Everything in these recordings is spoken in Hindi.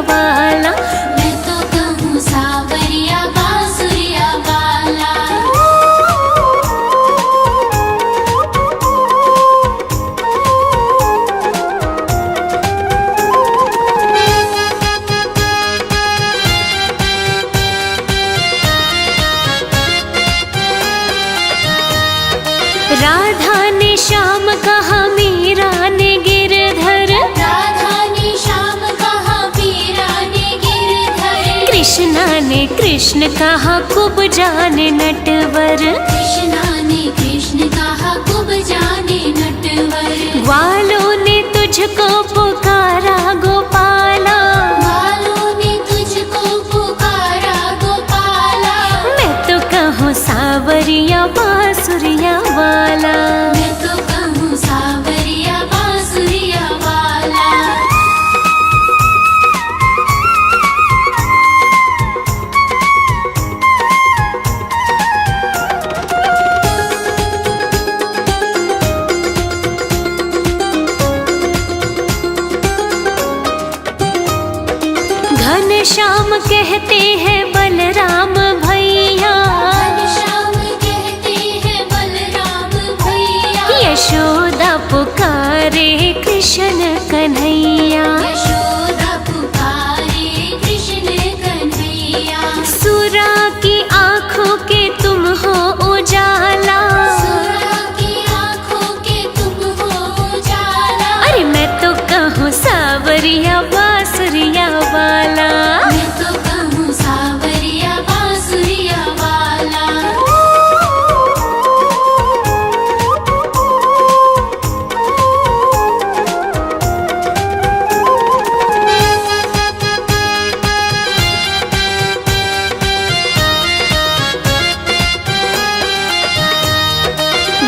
वाला। मैं तो कहूँ सावरिया बांसुरिया वाला। राधा ने श्याम कहा, मीरा ने गिरधर। राधा ने श्याम कहा, मीरा ने गिरधर। कृष्णा ने कृष्ण कहा, कुब जाने नटवर। कृष्णा ने कृष्ण कहा, कुब जाने नटवर। ग्वालों ने तुझको पुकारा गोपाला। ग्वालों ने तुझको पुकारा गोपाला। मैं तो कहूँ सावरिया बांसुरिया वाला। मैं तो कहूँ सावरिया बांसुरिया वाला। घनश्याम कहते हैं बलराम भैया। घनश्याम कहते हैं बलराम भैया। यशोदा पुकारे कृष्ण कन्हैया। यशोदा पुकारे कृष्ण कन्हैया। सुरा की आँखों के तुम हो उजाला। सुरा की आँखों के तुम हो उजाला। अरे मैं तो कहूँ सावरिया बांसुरिया वाला। मैं तो कहूँ सावरिया बांसुरिया वाला।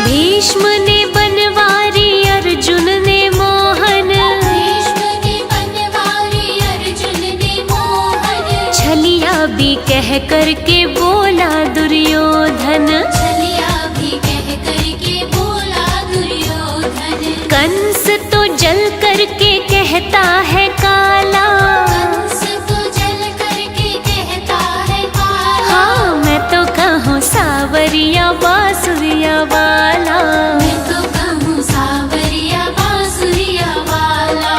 भीष्म ने बनवारी, अर्जुन ने मोहन। भीष्म ने बनवारी, अर्जुन ने मोहन। छलिया भी कह करके बोला दुर्योधन। छलिया भी कह करके बोला दुर्योधन। कंस तो जल करके कहता है काला। कंस तो जल करके कहता है काला। हाँ मैं तो कहूँ सावरिया बांसुरिया वाला। मैं तो कहूँ सावरिया बांसुरिया वाला।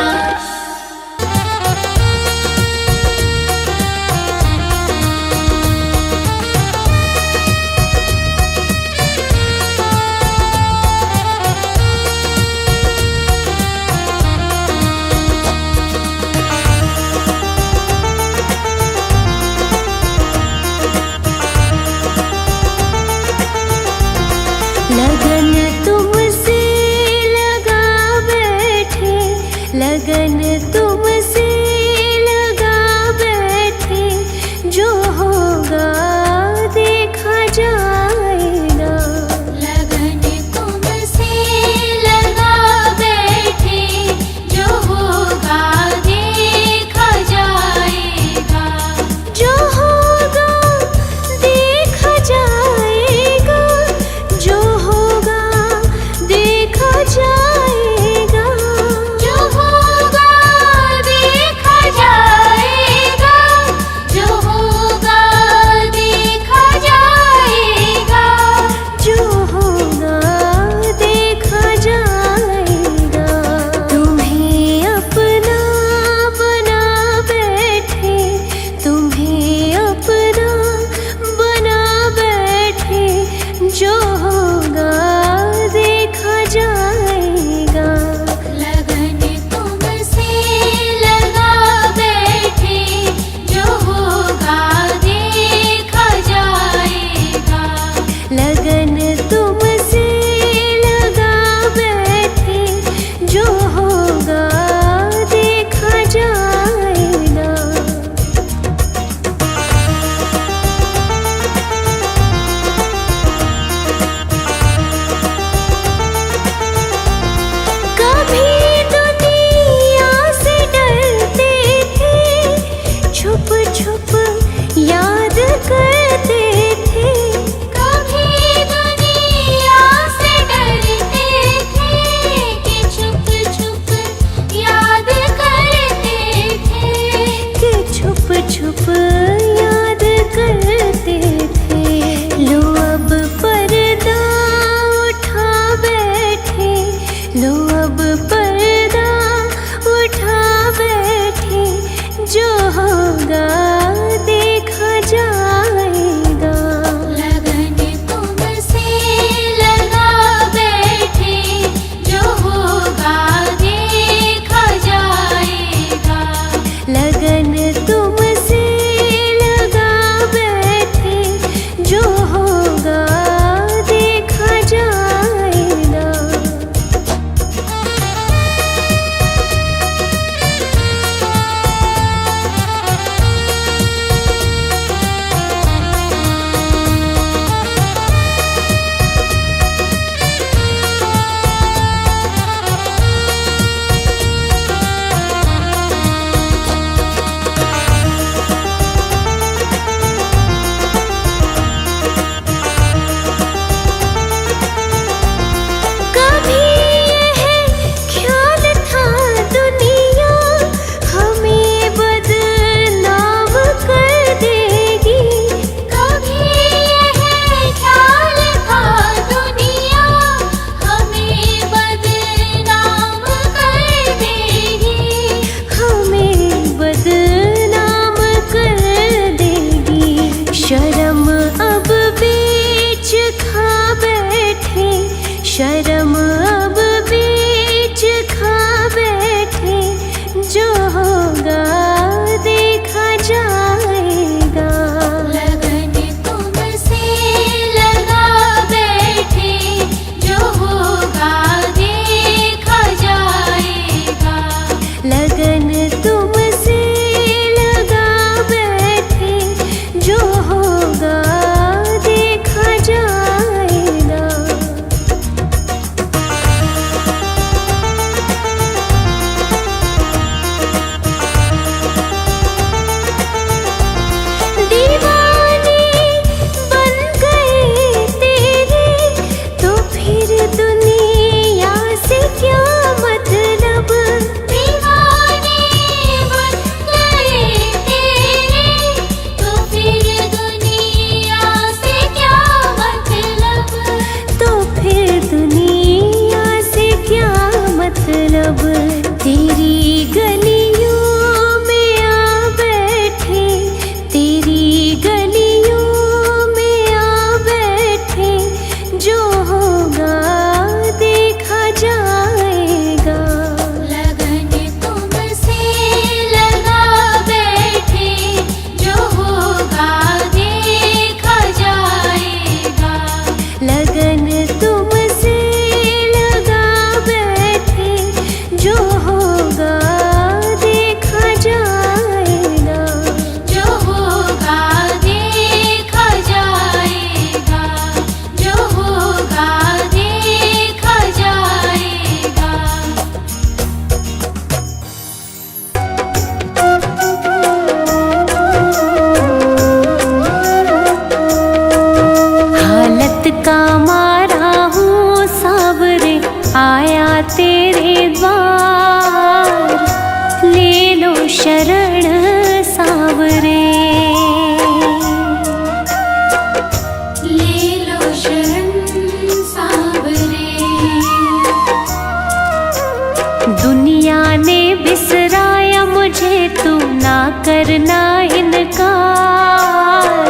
करना इनकार,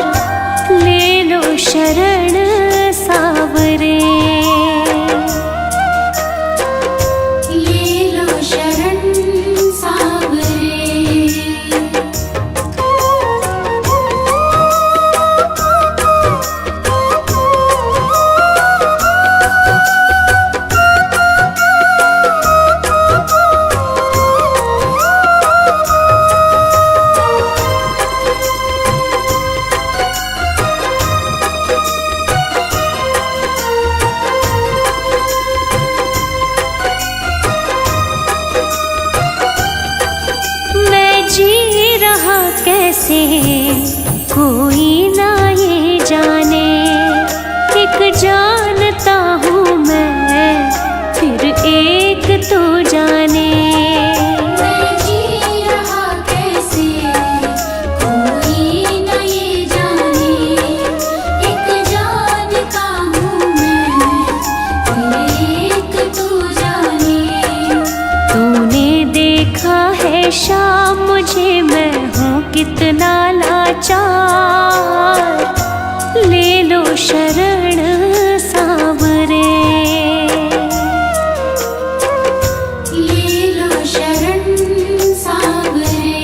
ले लो शरण सावरे। ले लो शरण सावरे। कैसे कोई ना ये जाने, एक जानता हूँ मैं फिर एक तो जाने। मैं जी रहा कैसे कोई ना ये जाने, एक जानता हूँ मैं फिर एक तो जाने। तूने देखा है शाम मुझे, मैं कितना लाचार, ले लो शरण सावरे। ले लो शरण सावरे।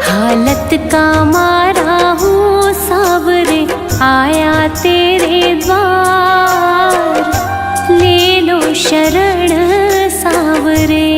हालत का मारा हूँ सावरे, आया तेरे द्वार, ले लो शरण सावरे।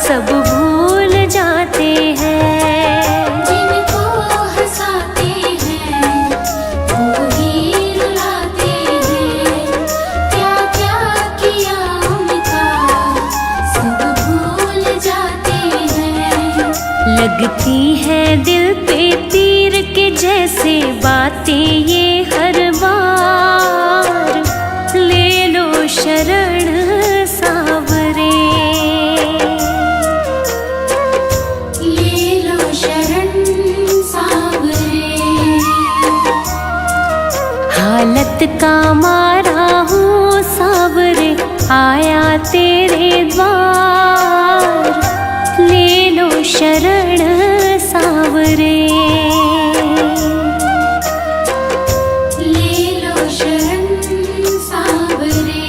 सब भूल जाते हैं। जिनको हंसाते हैं वो ही रुलाते हैं, क्या क्या किया उनका सब भूल जाते हैं। लगती है दिल पे तीर के जैसे बातें ये हर बार, ले लो शरण सावरे। हालत का मारा हूँ सावरे, आया तेरे द्वार, ले लो शरण सावरे। ले लो शरण सावरे।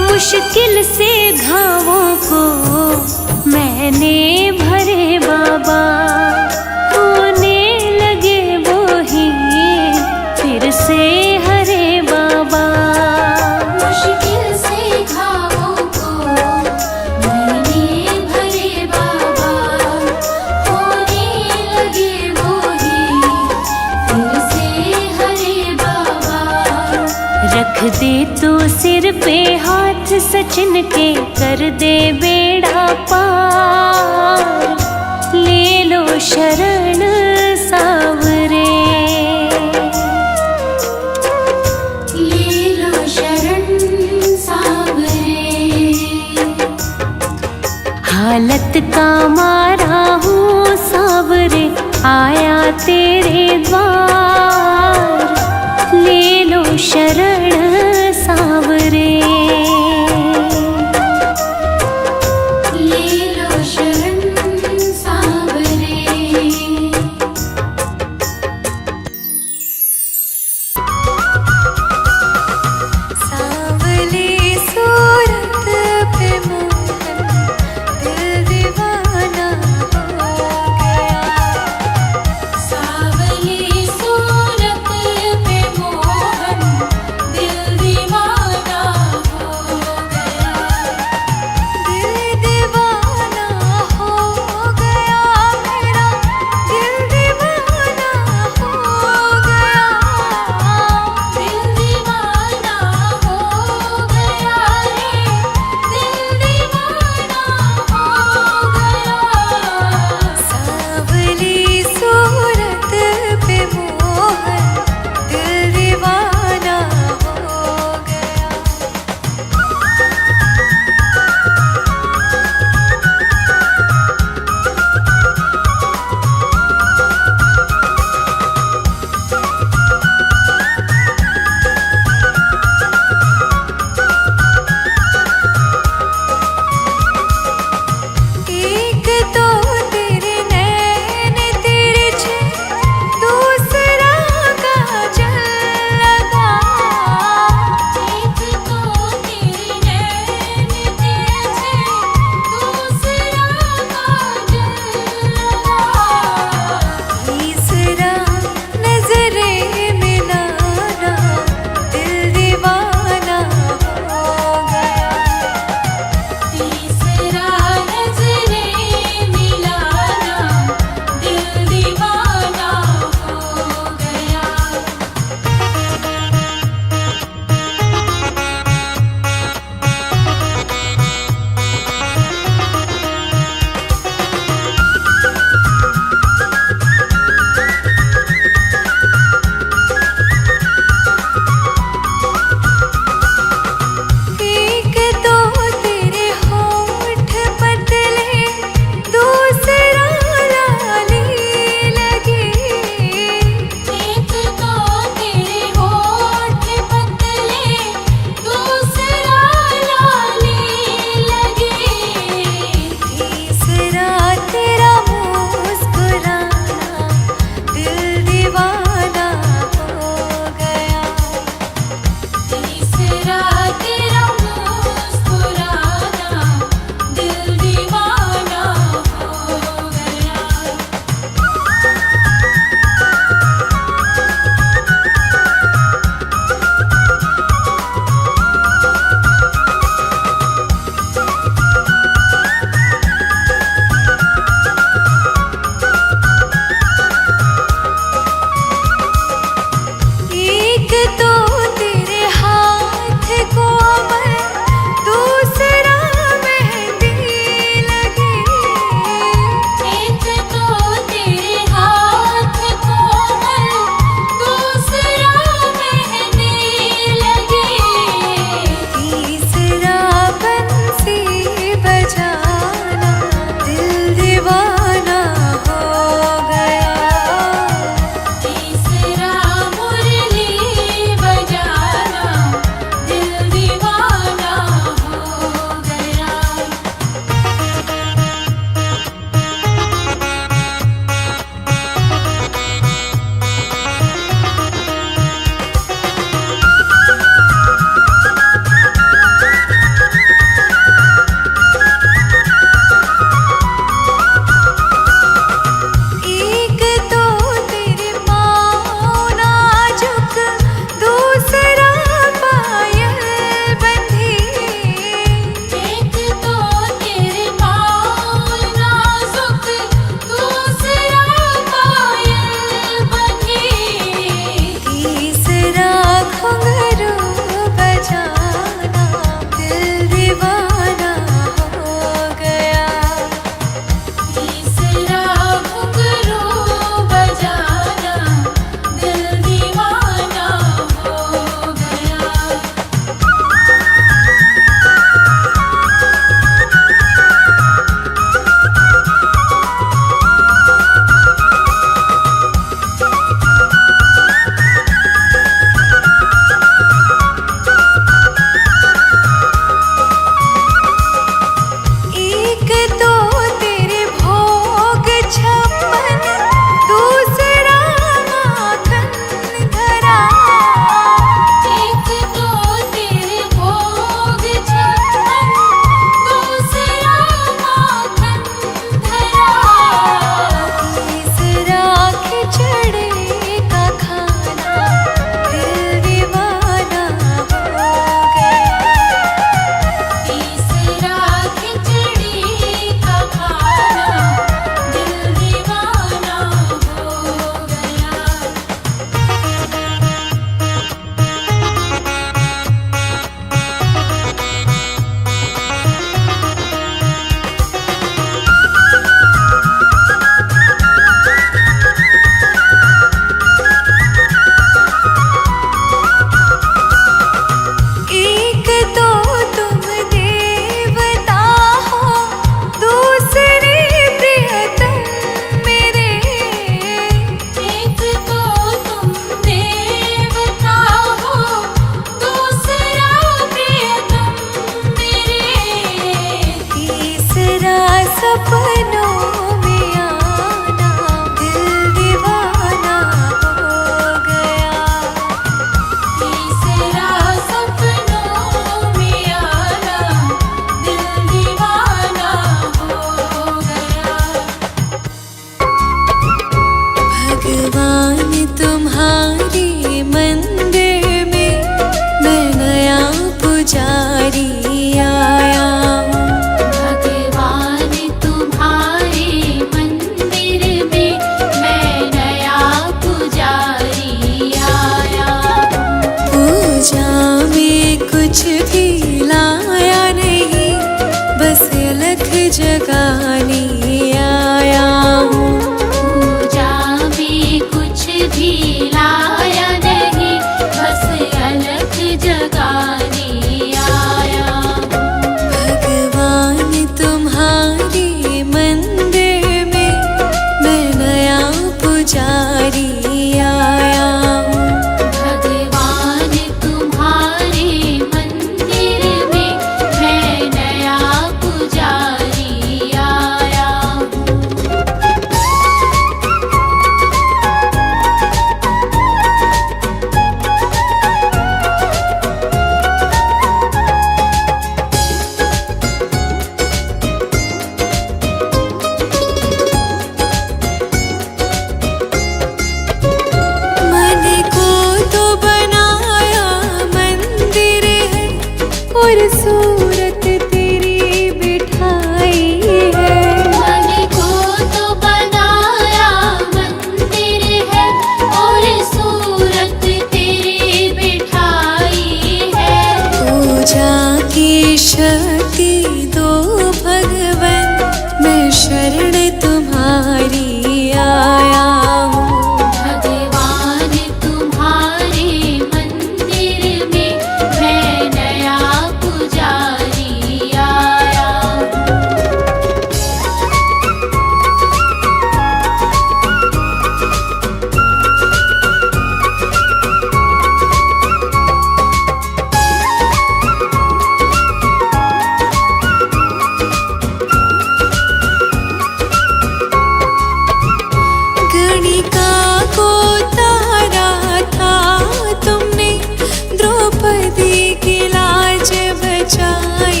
मुश्किल से घावों को मैंने भरे बाबा, होने लगे वो ही फिर से हरे बाबा। मुश्किल से घावों को मैंने भरे बाबा, होने लगे वो ही फिर से हरे बाबा। रख दे तो सिर पे हाथ सचिन के, कर दे बेड़ा पार, ले लो शरण सावरे। ले लो शरण सावरे। हालत का मारा हूँ सावरे, आया तेरे द्वार, ले लो शरण सावरे। ले लो शरण सावरे।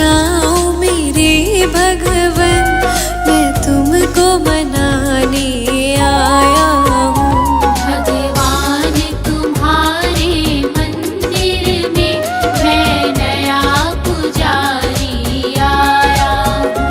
जाऊं मेरे भगवन, मैं तुमको मनाने आया हूँ। भगवान तुम्हारे मंदिर में मैं नया पुजारी आया हूँ।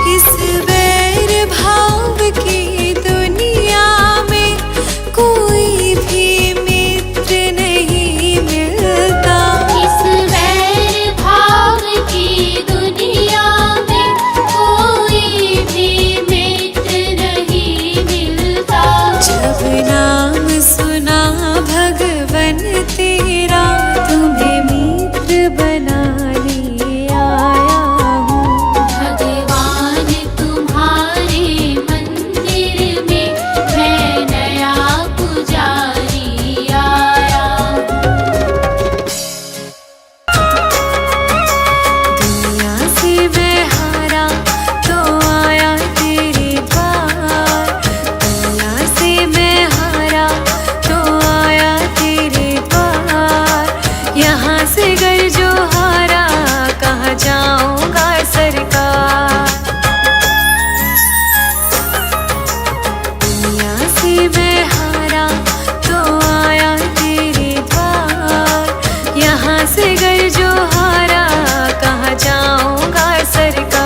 इस वैर भाव की दुनिया में कोई भी मित्र नहीं मिलता। इस वैर भाव की दुनिया में कोई भी मित्र नहीं मिलता। जब नाम सुना भगवन तेरा, तुम्हें मित्र बनाने आया हूँ। भगवान तुम्हारे मंदिर में मैं नया पुजारी आया हूँ। दुनिया से मैं हारा तो आया तेरे द्वार, दुनिया से मैं हारा तो आया तेरे द्वार। यहाँ से गर जो हारा, कहाँ जाऊंगा सरकार। दुनिया से मैं हारा तो आया तेरे द्वार, यहाँ से गर जो हारा, कहाँ जाऊंगा सरकार।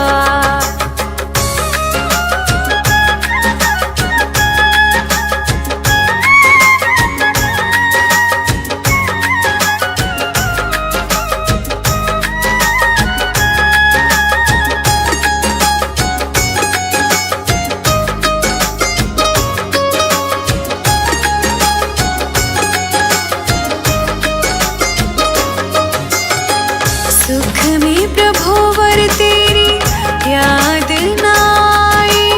सुख में प्रभुवर तेरी याद न आई,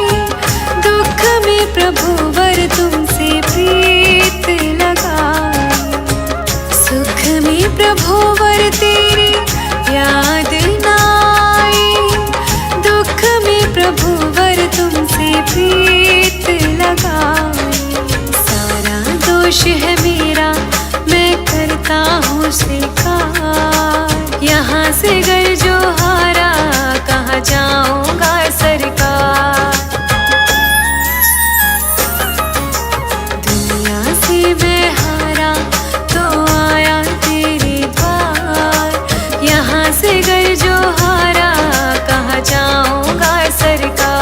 दुख में प्रभुवर तुमसे प्रीत लगाई। सुख में प्रभुवर तेरी याद न आई, दुख में प्रभुवर तुमसे प्रीत लगाई। सारा दोष है मेरा, मैं करता हूँ स्वीकार। यहाँ से गर जो हारा, कहाँ जाऊंगा सरकार। दुनिया से मैं हारा तो आया तेरे द्वार, यहाँ से गर जो हारा, कहाँ जाऊंगा सरकार।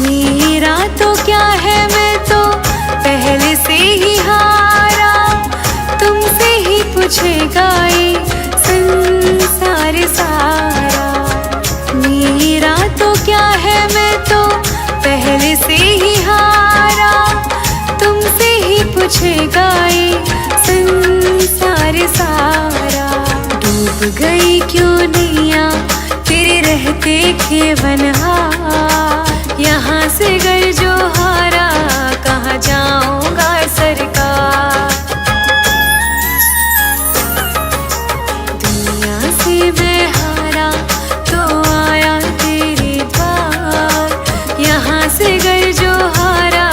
मेरा तो क्या है, मैं तो पहले से ही हारा। तुमसे ही पूछेगा ये संसार सारा। मेरा तो क्या है, मैं तो पहले से ही हारा। तुमसे ही पूछेगा ये संसार सारा। डूब गई क्यों नैया तेरे रहते खेवनहार। यहाँ से गर जो हारा, कहाँ जाऊंगा सरकार। दुनिया से मैं हारा तो आया तेरे द्वार, यहाँ से गर जो हारा,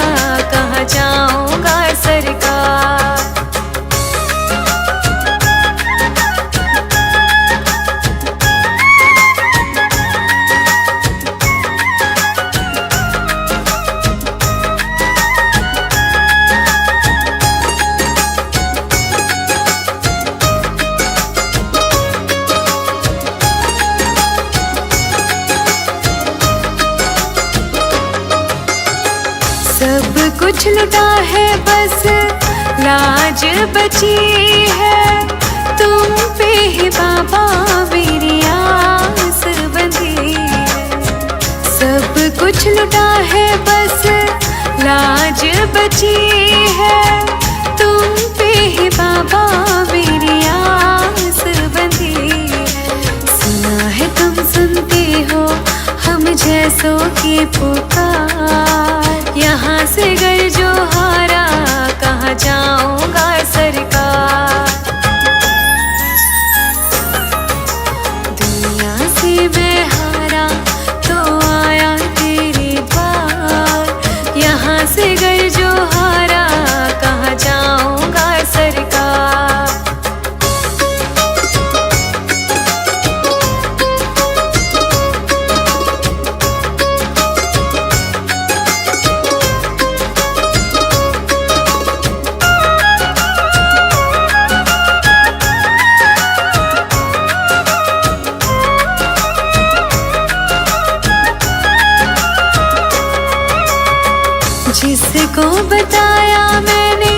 कहाँ जाऊंगा सरकार। सब कुछ लुटा है, बस लाज बची है। तुम पे ही बाबा मेरी आस बंधी है। कुछ लुटा है बस लाज बची है, तुम पे ही बाबा मेरी आस बंधी है। सुना है तुम सुनते हो हम जैसों की पुकार, यहाँ से घर जो हारा कहाँ जाऊंगा सरकार। दुनिया से मैं हारा तो आया तेरे द्वार, यहाँ से घर जो हारा कहाँ जाऊंगा सरकार। जिसको बताया मैंने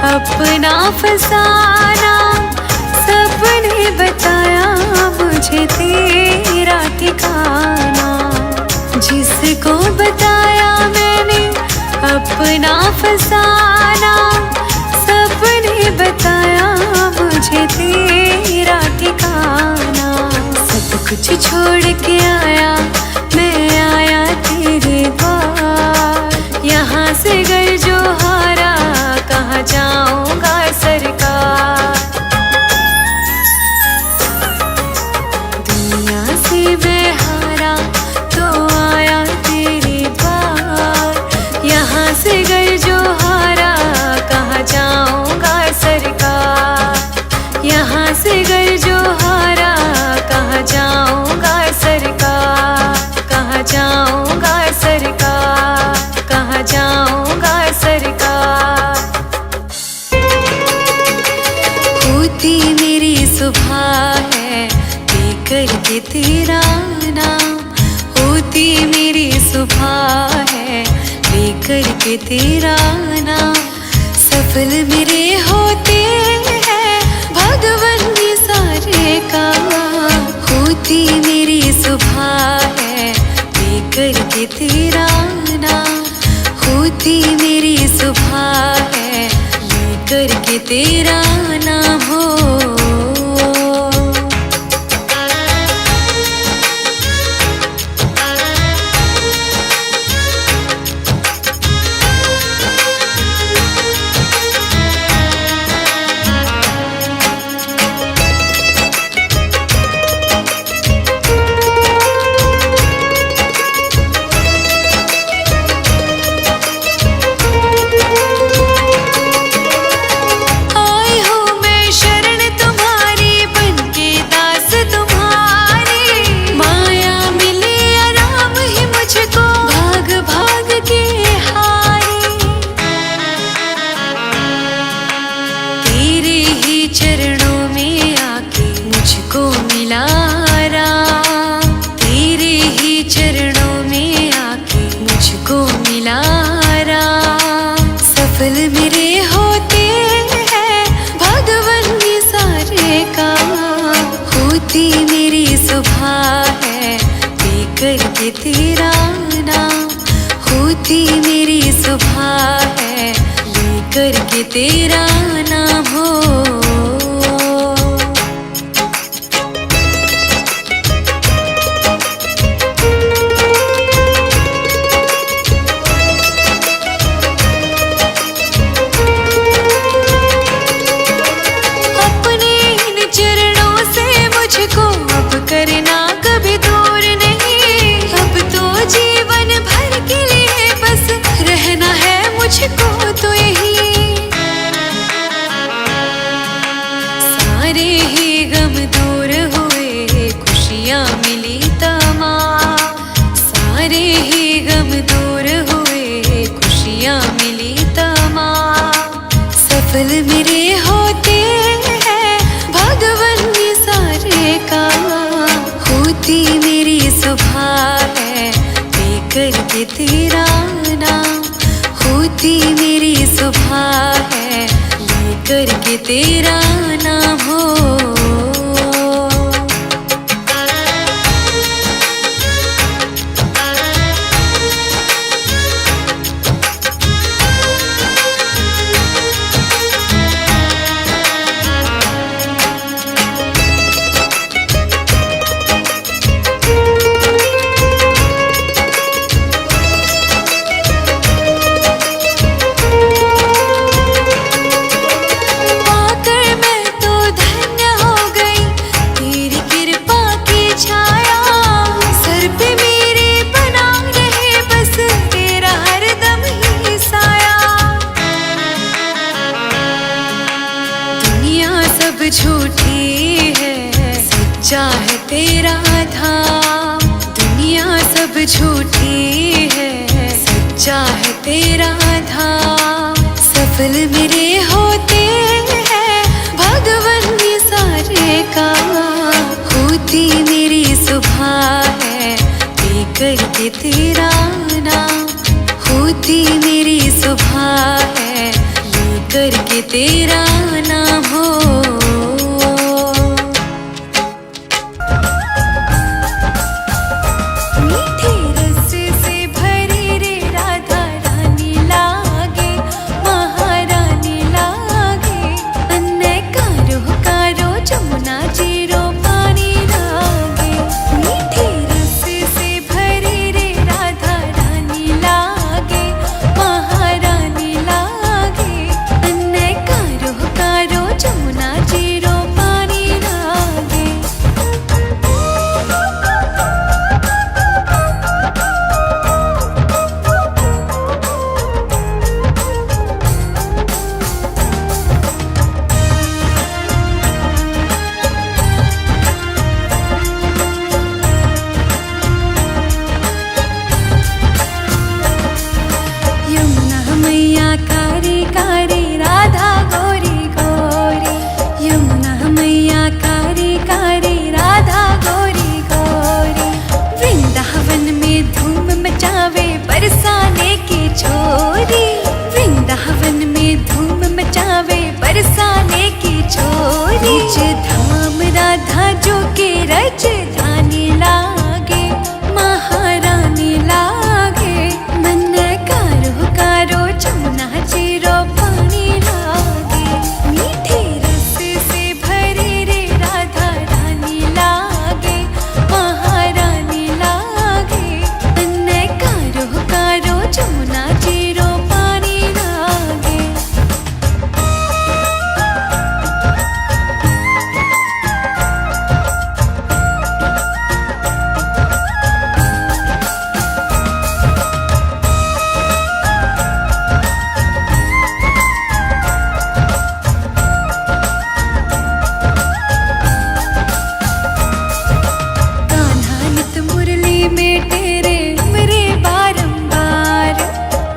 अपना फसाना, सबने बताया मुझे तेरा ठिकाना। जिसको बताया मैंने अपना फसाना, सबने बताया मुझे तेरा ठिकाना। सब कुछ छोड़ के आया मैं आया तेरे द्वार, यहाँ से घर जो हारा कहाँ जाऊंगा सरकार। दुनिया से मैं हारा तो आया तेरे द्वार, यहाँ से घर जो हारा कहाँ जाऊंगा सरकार। यहाँ से घर जो हारा कहाँ जाऊंगा सरकार, कहाँ जाऊंगा सरकार, कहाँ जाऊंगा सरकार। होती मेरी सुबह है लेकर के तेरा नाम, होती मेरी सुबह है लेकर के तेरा नाम। सफल मेरे होते हैं भगवान ये सारे काम, होती मेरी सुबह है लेकर के तेरा नाम। होती मेरी सुबह है लेकर के तेरा नाम हो। चरणों में आके मुझको मिला राम, तेरे ही चरणों में आके मुझको मिला राम। सफल मेरे होते हैं भगवान ये सारे काम, होती मेरी सुबह है लेकर के तेरा नाम। होती मेरी सुबह है लेकर के तेरा नाम हो। करना कभी दूर नहीं, अब तो जीवन भर के लिए बस रहना है मुझको तो यही। सारे ही गम दूर हुए खुशियाँ मिली तमाम, सारे ही गम दूर हुए खुशियाँ मिली तमाम। सफल मेरे होते हैं भगवान ये सारे काम, होती मेरी सुबह है लेकर के तेरा नाम। होती मेरी सुबह है लेकर के तेरा नाम हो। झूठी है, सच्चा है तेरा धाम। सफल मेरे होते हैं भगवन ये सारे काम। होती मेरी सुबह है लेकर के तेरा नाम। होती मेरी सुबह है लेकर के तेरा नाम हो। बरसाने की छोरी, वृंदावन में धूम मचावे बरसाने की छोरी। रज धाम राधा जो के राजधानी लागे, महारानी लागे। मन कारो कारो जमुना जीरो पानी लागे। मीठे रस से भरे रे राधा रानी लागे, महारानी लागे। मन कारो कारो जमुना जीरो पानी लागे। कान्हा नित मुरली में तेरे मेरे बारंबार।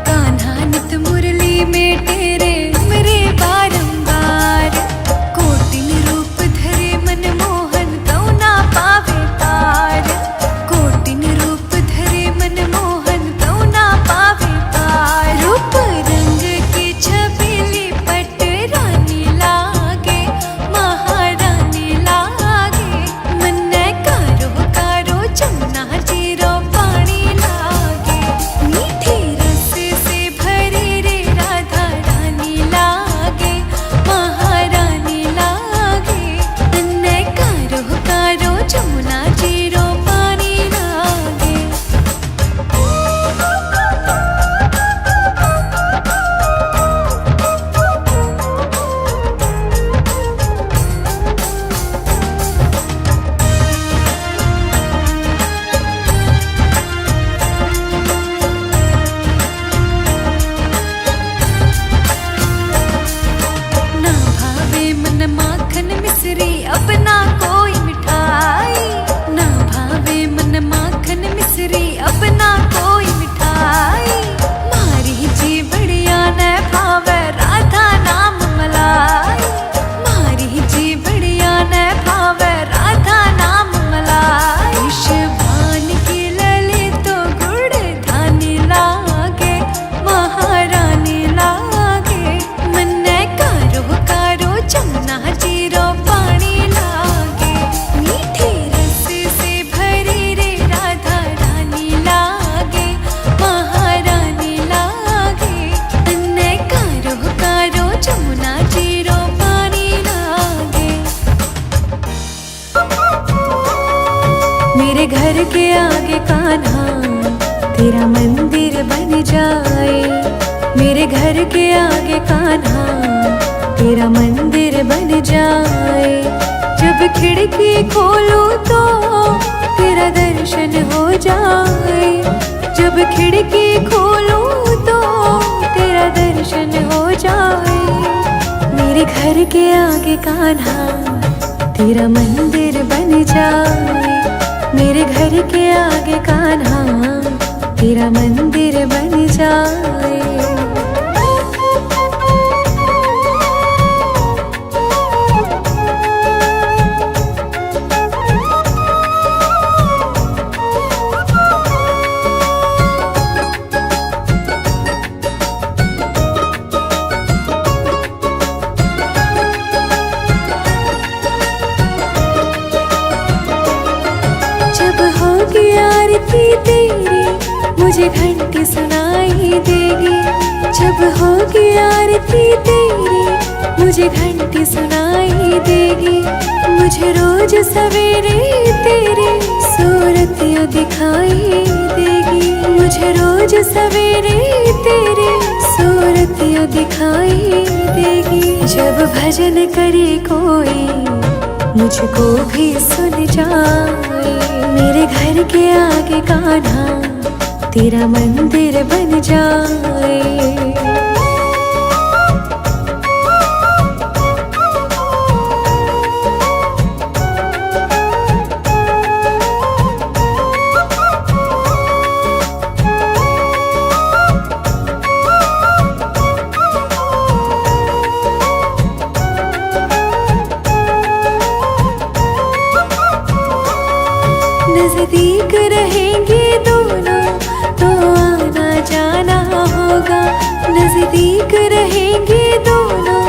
कान्हा नित मुरली में तेरे मेरे बारंबार। कोटिन रूप धरे मनमोहन तौ ना पावे पार। कोटिन रूप धरे मनमोहन तौ ना पावे पार। रूप रंग की छबीली पट रानी लागे, महारानी लागे। मन कारो कारो जमुना जीरो पानी लागे। मीठे रस से भरे रे राधा रानी लागे, महारानी लागे। मन कारो कारो जमुना जीरो पानी लागे। ना भावे मन माखन मिश्री अपना कोई मिठाई। ना भावे मन माखन मिश्री अपना कोई मिठाई। मारी जी बढ़िया न भावे राधा नाम मलाई। मारी जी बढ़िया न भावे राधा नाम मलाई। विषभान की ललित तो गुड़ धानी लागे, महारानी लागे। मन कारो कारो जमुना जीरो पानी लागे। मीठे रस से भरे रे राधा रानी लागे, महारानी लागे। मन कारो कारो जमुना जीरो पानी लागे। मेरे घर के आगे कान्हा तेरा मंदिर बन जाए। मेरे घर के आगे कान्हा तेरा मंदिर बन जाए। जब खिड़की खोलूं तो तेरा दर्शन हो जाए। जब खिड़की खोलूं तो तेरा दर्शन हो जाए। मेरे घर के आगे कान्हा तेरा मंदिर बन जाए। मेरे घर के आगे कान्हा तेरा मंदिर बन जाए। जब होगी आरती तेरी मुझे घंटी सुनाई देगी। जब होगी आरती तेरी मुझे घंटी सुनाई देगी। मुझे रोज सवेरे तेरी सूरतियाँ दिखाई देगी। मुझे रोज सवेरे तेरी सूरतियाँ दिखाई देगी। जब भजन करे कोई मुझको भी सुन जाए। मेरे घर के आगे कान्हा तेरा मंदिर बन जाए। नजदीक रहेंगे दोनों तो आना जाना होगा। नजदीक रहेंगे दोनों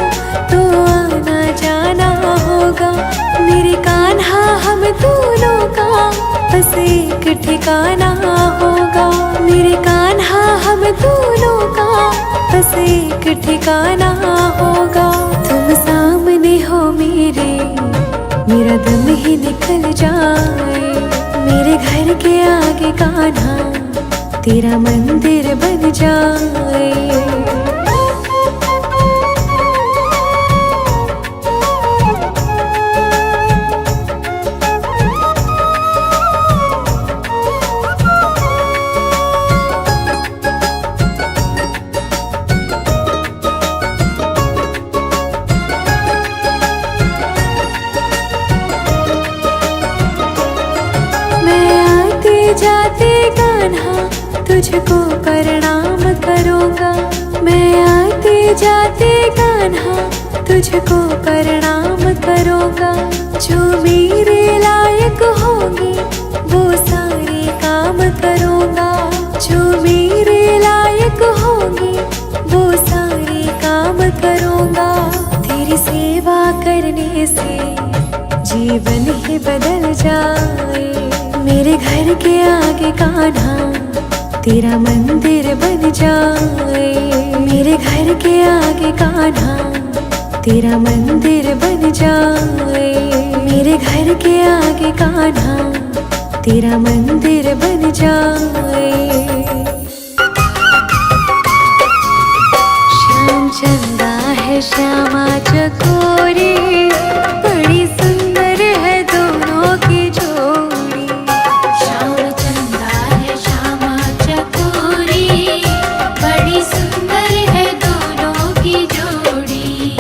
तो आना जाना होगा। मेरे कान्हा हम दोनों का बस एक ठिकाना होगा। मेरे कान्हा हम दोनों का बस एक ठिकाना होगा। तुम सामने हो मेरा दम ही निकल जाए। मेरे घर के आगे कान्हा तेरा मंदिर बन जाए। जाते कान्हा तुझको प्रणाम करूँगा। मैं आते जाते कान्हा तुझको प्रणाम करूँगा। जो मेरे लायक होंगे वो सारे काम करूँगा। जो मेरे लायक होंगे वो सारे काम करूँगा। तेरी सेवा करने से जीवन ही बदल जाए। मेरे घर के आगे कान्हा तेरा मंदिर बन जाए। मेरे घर के आगे कान्हा तेरा मंदिर बन जाए। मेरे घर के आगे कान्हा तेरा मंदिर बन जाए। श्याम चंदा है श्यामा चकोरी, बड़ी सुंदर है दोनों की जोड़ी। श्याम चंदा है श्यामा चकोरी, बड़ी सुंदर है दोनों की जोड़ी।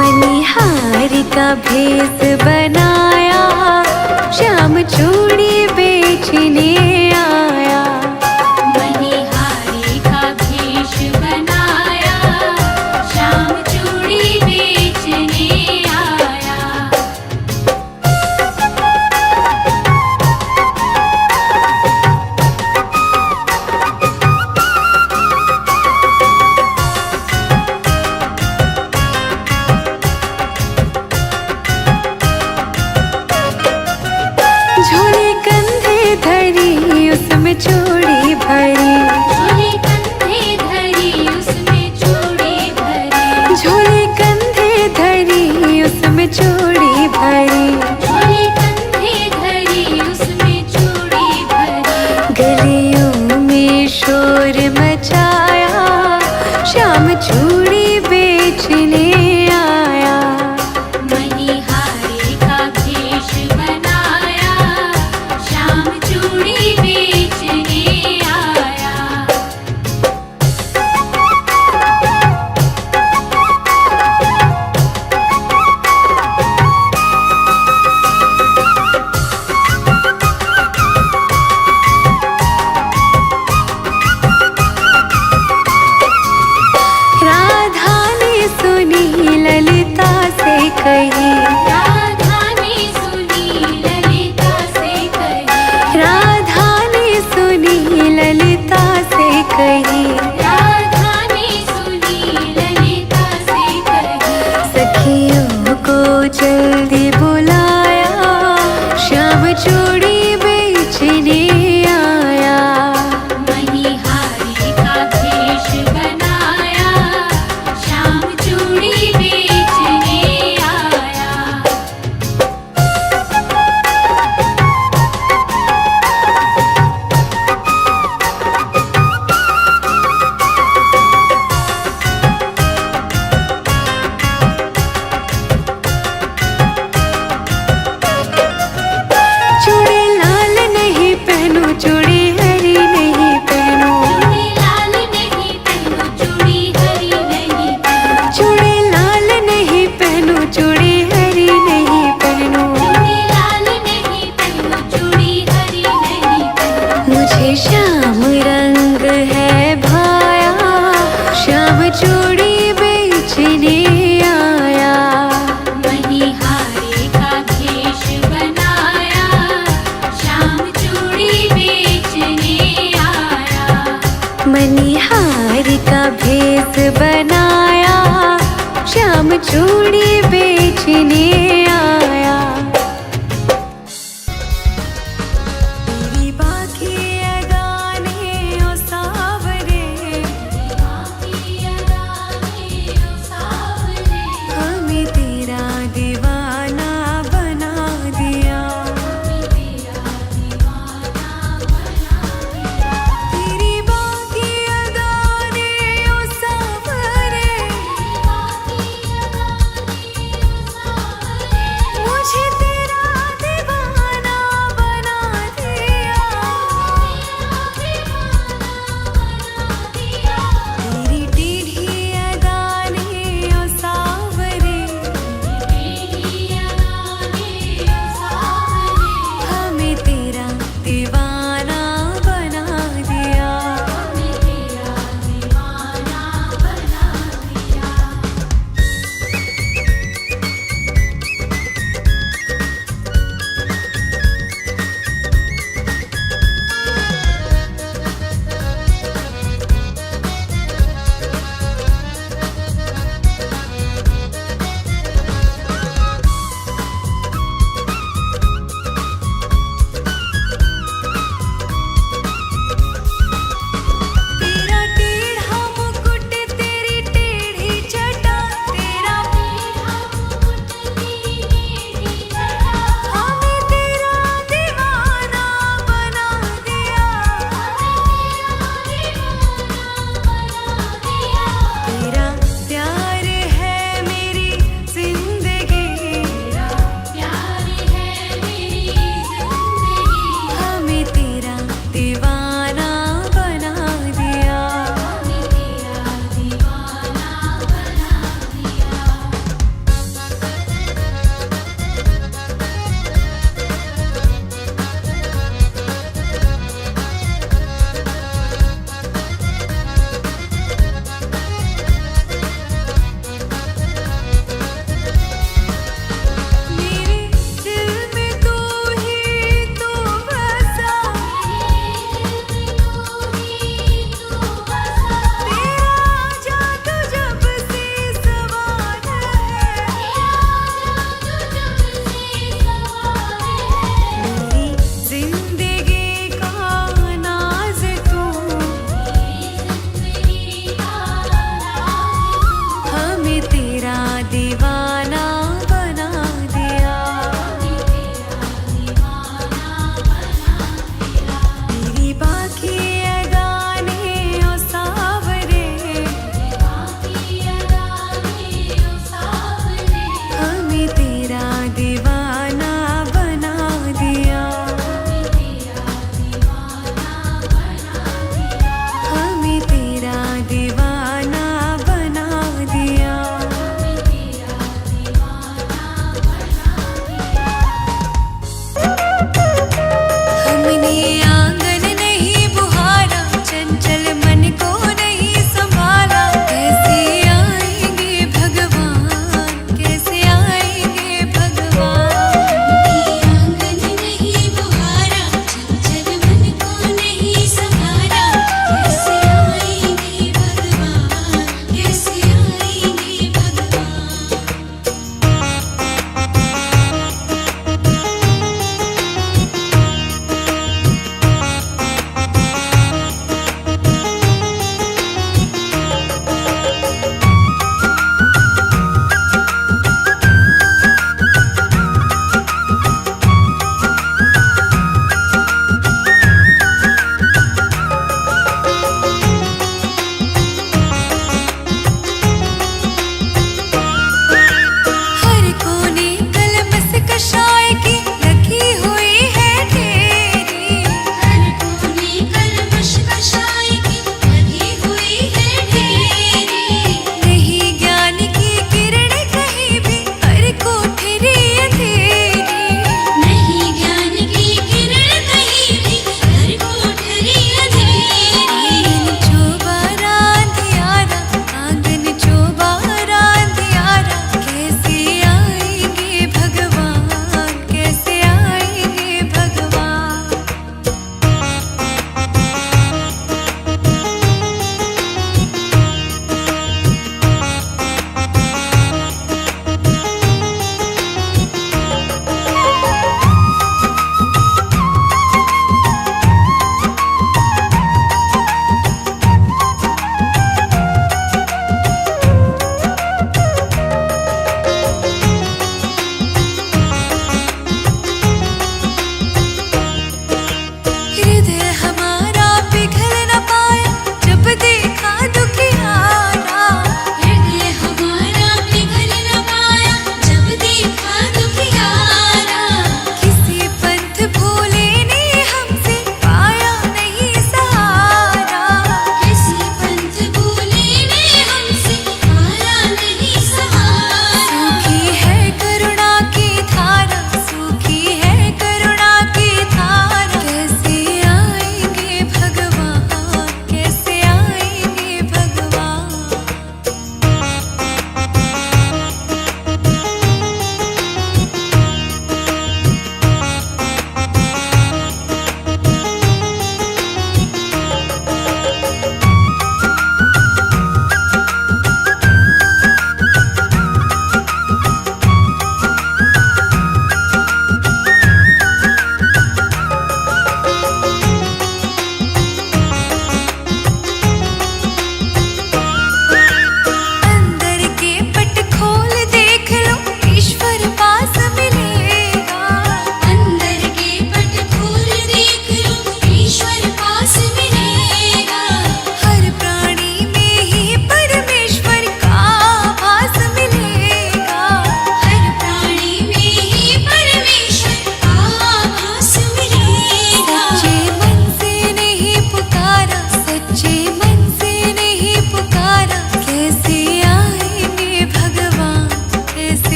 मनिहार का भेष बनाया, श्याम चूड़ी बेचने आया। मनिहारी का भेष बनाया, श्याम चूड़ी बेचने आया। झोले कंधे धरी उसमें चूड़ी भरी, झोले कंधे धरी उसमें चूड़ी भरी, झोले कंधे धरी उसमें चूड़ी भरी। झोले कंधे धरी उसमें चूड़ी भरी। गलियों में शोर मचाया, श्याम चूड़ी बेचने आया। मनिहारी का भेष बनाया, श्याम चूड़ी बेचने आया। राधा ने सुनी ललिता से कही, राधा ने सुनी ललिता से कही, राधा ने सुनी ललिता से कही। राधा ने सुनी ललिता से कही। सखियों को जल्दी बुलाया, श्याम चूड़ी बेचने आया। मनिहारी का भेष बनाया, श्याम चूड़ी बेचने आया। चूड़ी लाल नहीं पहनो, चूड़ी हरी नहीं पहनो, चूड़ी लाल नहीं पहनो, चूड़ी हरी नहीं पहनो, चूड़ी लाल नहीं पहनो, चूड़ी हरी नहीं पहनो। चूड़ी लाल नहीं पहनो, चूड़ी हरी नहीं पहनो। मुझे श्याम रंग है भाया, श्याम चूड़ी बेचने आया। मनिहारी का भेष बनाया, श्याम चूड़ी बेचने आया। मनिहार का भेष बनाया, श्याम चूड़ी बेचने आया। तेरी बाकी अदाने ओ सावरे, हमें तेरा दीवाना बना दिया। तेरी बाकी अदाने ओ सावरे,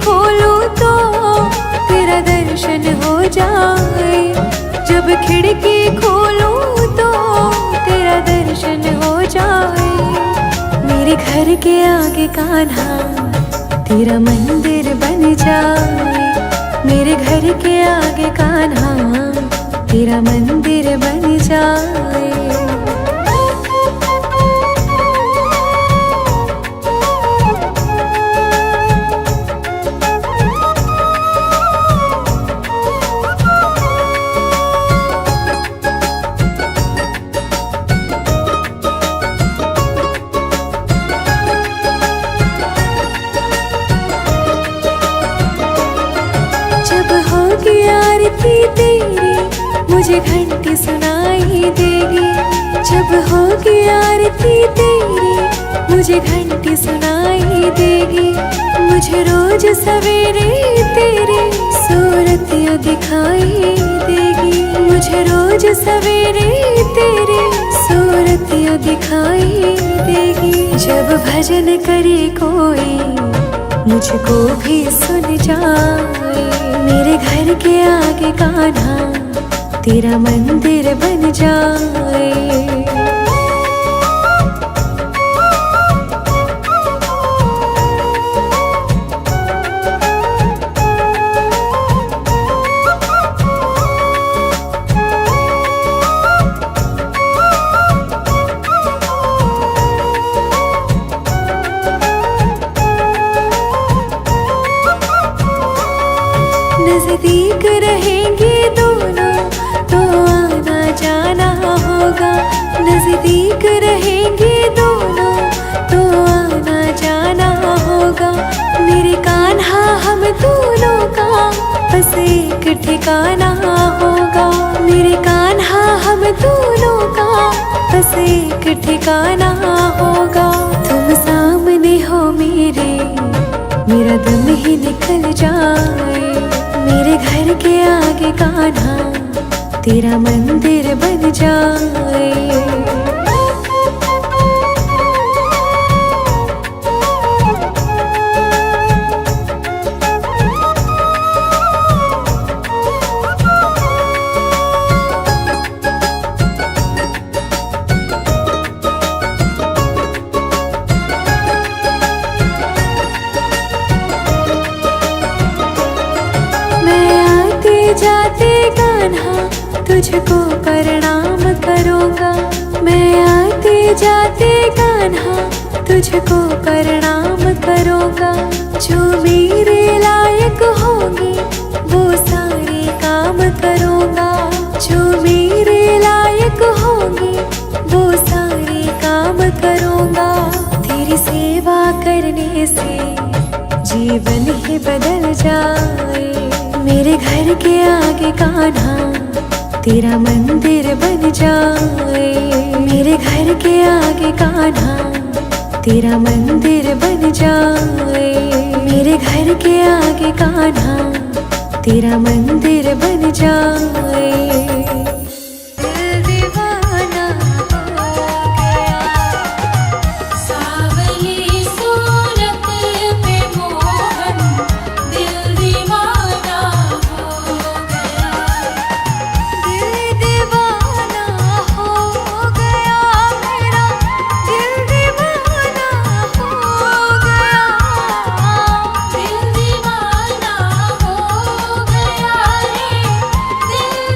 खोलूं तो तेरा दर्शन हो जाए, जब खिड़की खोलूं तो तेरा दर्शन हो जाए। मेरे घर के आगे कान्हा तेरा मंदिर बन जाए, मेरे घर के आगे कान्हा तेरा मंदिर बन जाए। जब होगी आरती तेरी मुझे घंटी सुनाई देगी, जब होगी आरती तेरी मुझे घंटी सुनाई देगी। मुझे रोज सवेरे तेरी सूरतियाँ दिखाई देगी, मुझे रोज सवेरे तेरी सूरतियाँ दिखाई देगी। जब भजन करे कोई मुझको भी सुन जाए, मेरे घर के आगे कान्हा तेरा मंदिर बन जाए। नजदीक रहेंगे दोनों तो आना जाना होगा, नजदीक रहेंगे दोनों तो आना जाना होगा। मेरे कान्हा हम दोनों का बस एक ठिकाना होगा, मेरे कान्हा हम दोनों का बस एक ठिकाना होगा। तुम सामने हो मेरे, मेरा दम ही निकल जाए, मेरे घर के आगे कान्हा तेरा मंदिर बन जाए। जाते कान्हा तुझको प्रणाम करूँगा, मैं आते जाते कान्हा तुझको प्रणाम करूँगा। जो मेरे लायक होंगे वो सारे काम करूँगा, जो मेरे लायक होंगे वो सारे काम करूँगा। तेरी सेवा करने से जीवन ही बदल जाए, मेरे घर के आगे कान्हा तेरा मंदिर बन जाए, मेरे घर के आगे कान्हा तेरा मंदिर बन जाए, मेरे घर के आगे कान्हा तेरा मंदिर बन जाए। दिल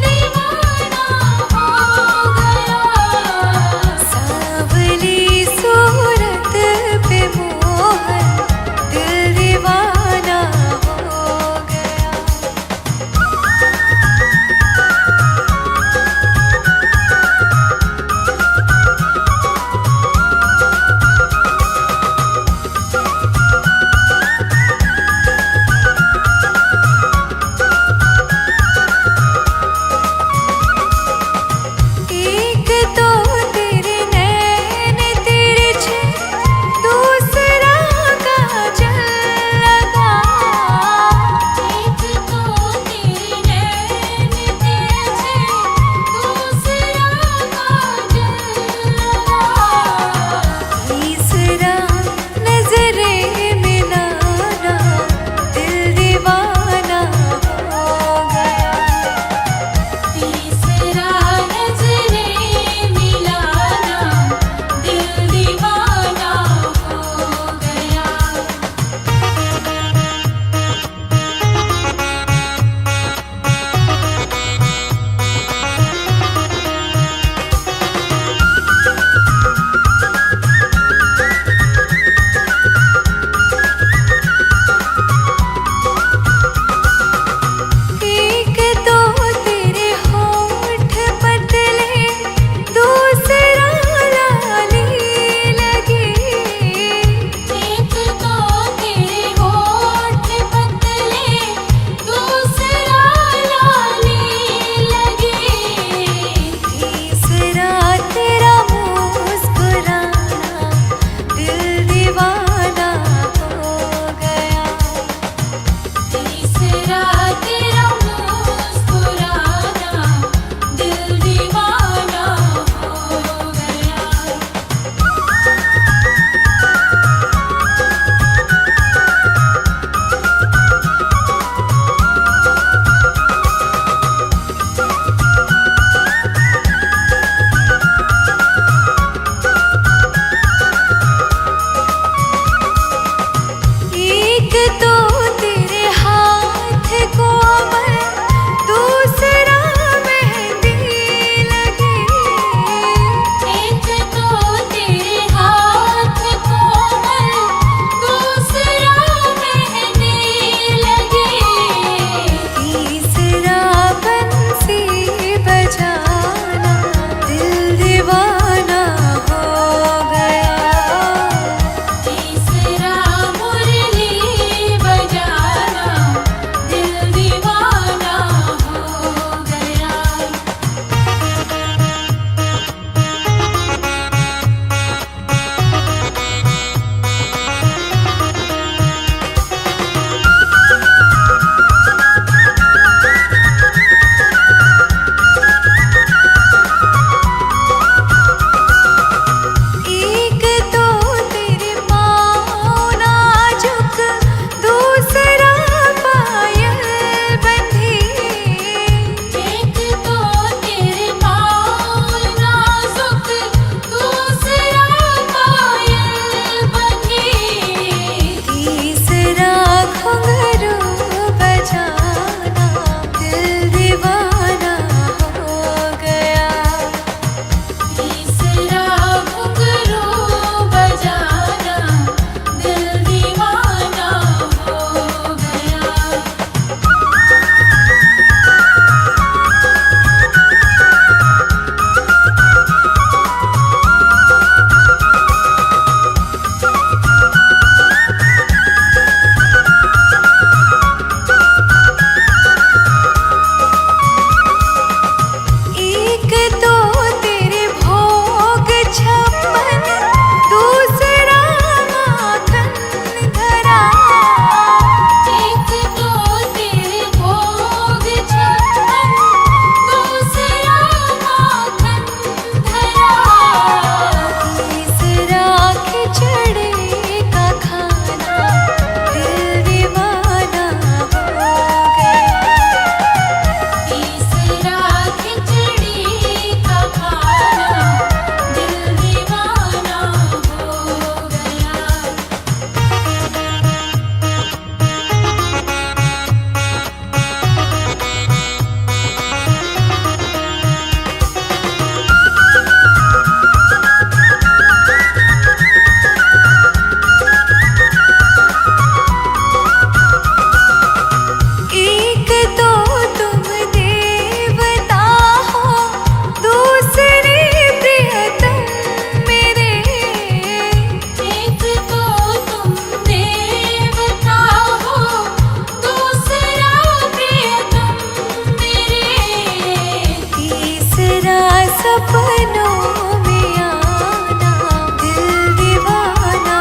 सपनों में आना, दिल दीवाना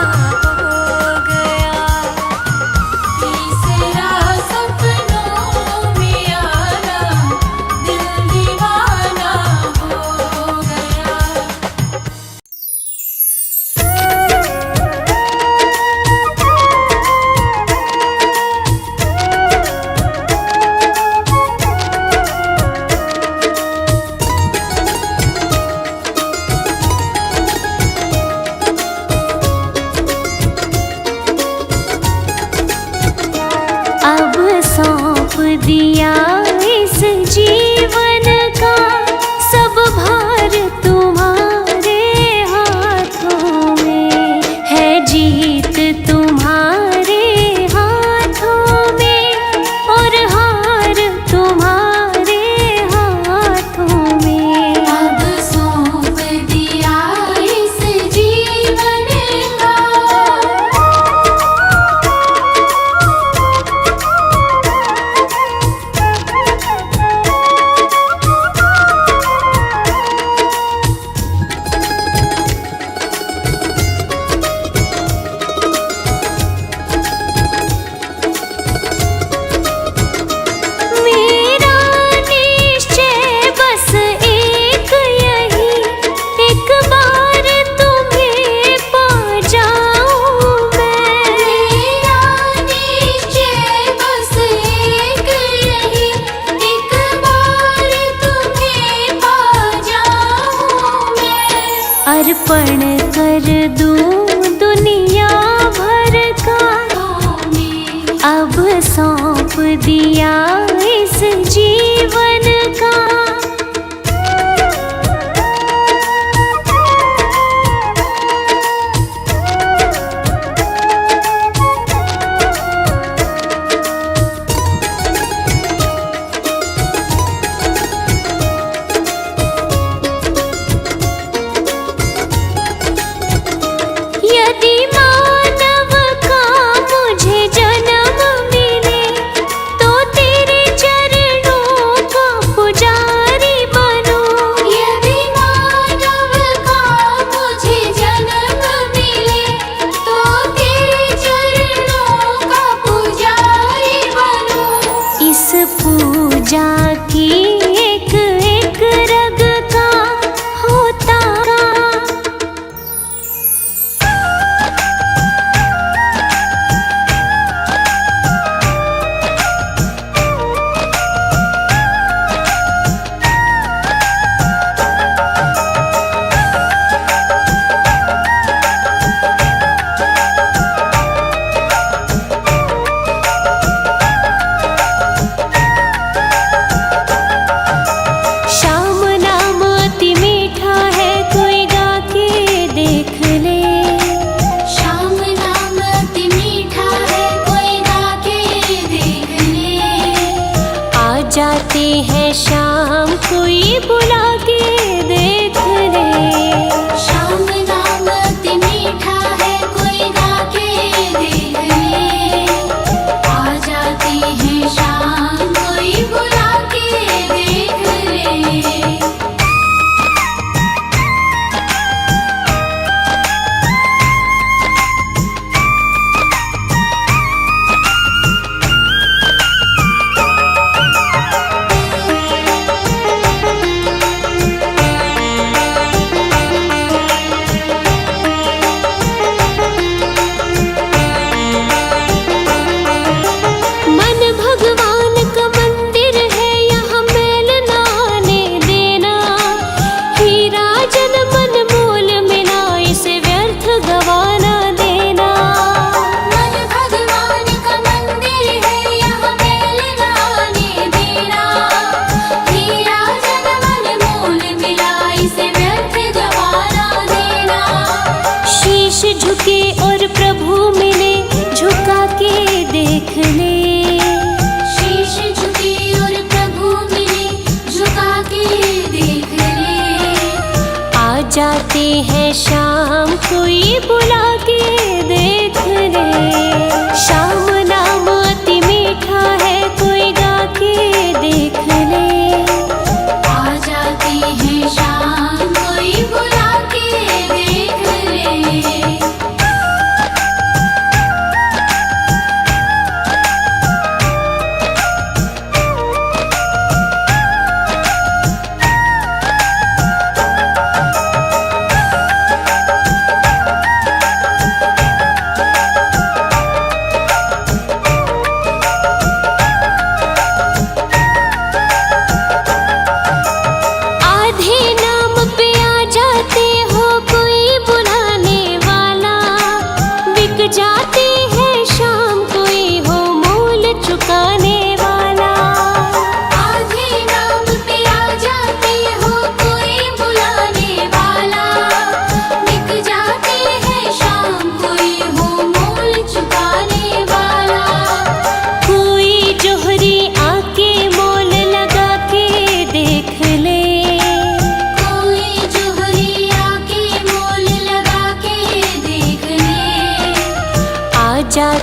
हो गया। तीसरा सपनों में आना, दिल दीवाना हो गया। अब सौंप दिया इस जीवन का सब भार तुम्हारे हाथों में है, जीत तुम्हारे हाथों में और हार तुम्हारे हाथों में। अब सौंप दिया इस जीवन का मेरा निश्चय बस एक यही, एक बार तुम्हें पा जाऊं मैं। मेरा निश्चय बस एक यही, एक बार तुम्हें पा जाऊं मैं। अर्पण कर दूं दुनिया भर का, में अब सौंप दिया इस जीवन का। यदि मानव का मुझे जन्म मिले तो तेरे चरणों का पुजारी बनूं। यदि मानव का मुझे जन्म मिले तो तेरे चरणों का पुजारी बनूं। इस पूजा की एक एक रग का होता श्याम नाम अति मीठा है, कोई गा के देख ले। श्याम नाम अति मीठा है, कोई गा के देख ले। आ जाते हैं शाम, कोई बुला के देख ले। श्याम नाम अति मीठा है, कोई गा के देख ले। आ जाती है शाम, कोई बुला के देख ले। मन भगवान का मंदिर है, यहाँ मेल ना आने देना। हीरा जन मन मोल मिला, इसे व्यर्थ गवाना देना। मन भगवान का मंदिर है, यहाँ मेल ना आने देना। हीरा जन मन मोल मिला, इसे व्यर्थ गवाना देना। शीश झुके और प्रभु मिले, झुका के देख ले। शीश झुके और प्रभु मिले, झुका के देख ले। आ जाते हैं शाम, कोई बुला के देख ले। श्याम नाम अति मीठा है, कोई गा के देख ले। आ जाती है शाम,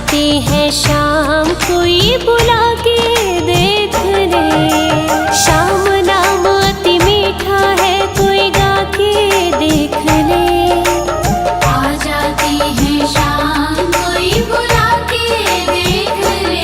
जाती है शाम, कोई बुला के देख ले। शाम नाम अति मीठा है, कोई गा के देख ले। आ जाती है शाम, कोई बुला के देख ले।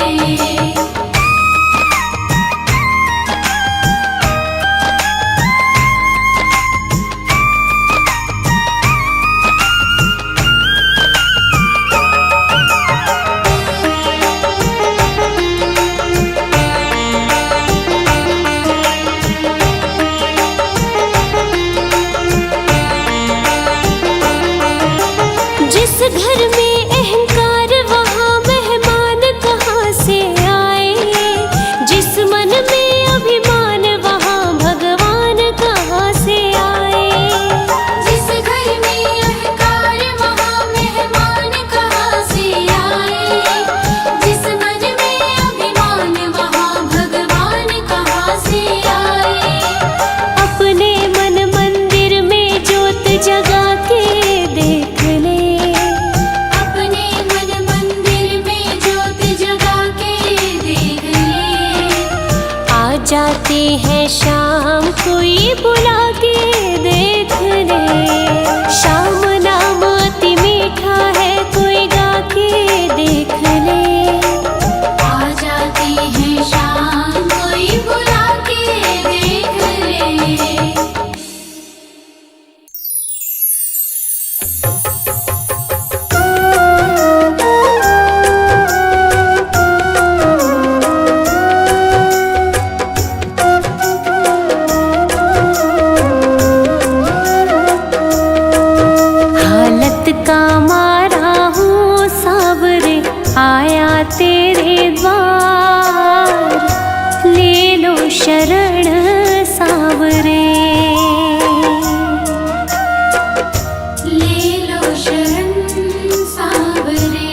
जिस घर में अहंकार वहाँ मेहमान कहाँ से आए, जिस मन में अभिमान वहाँ भगवान कहाँ से आए। जिस घर में अहंकार वहाँ मेहमान कहाँ से आए, जिस मन में अभिमान वहाँ भगवान कहाँ से आए। अपने मन मंदिर में ज्योत जगा के देख ले। अपने मन मंदिर में ज्योत जगा के देख ले। आ जाती है शाम, कोई बुला के देख ले। शाम नाम अति मीठा है, कोई गा के देख ले। आ जाती है शाम, कोई बुला के देख ले। हालत का मारा हूँ सावरे, आया तेरे द्वार। ले लो शरण सावरे। ले लो शरण सावरे।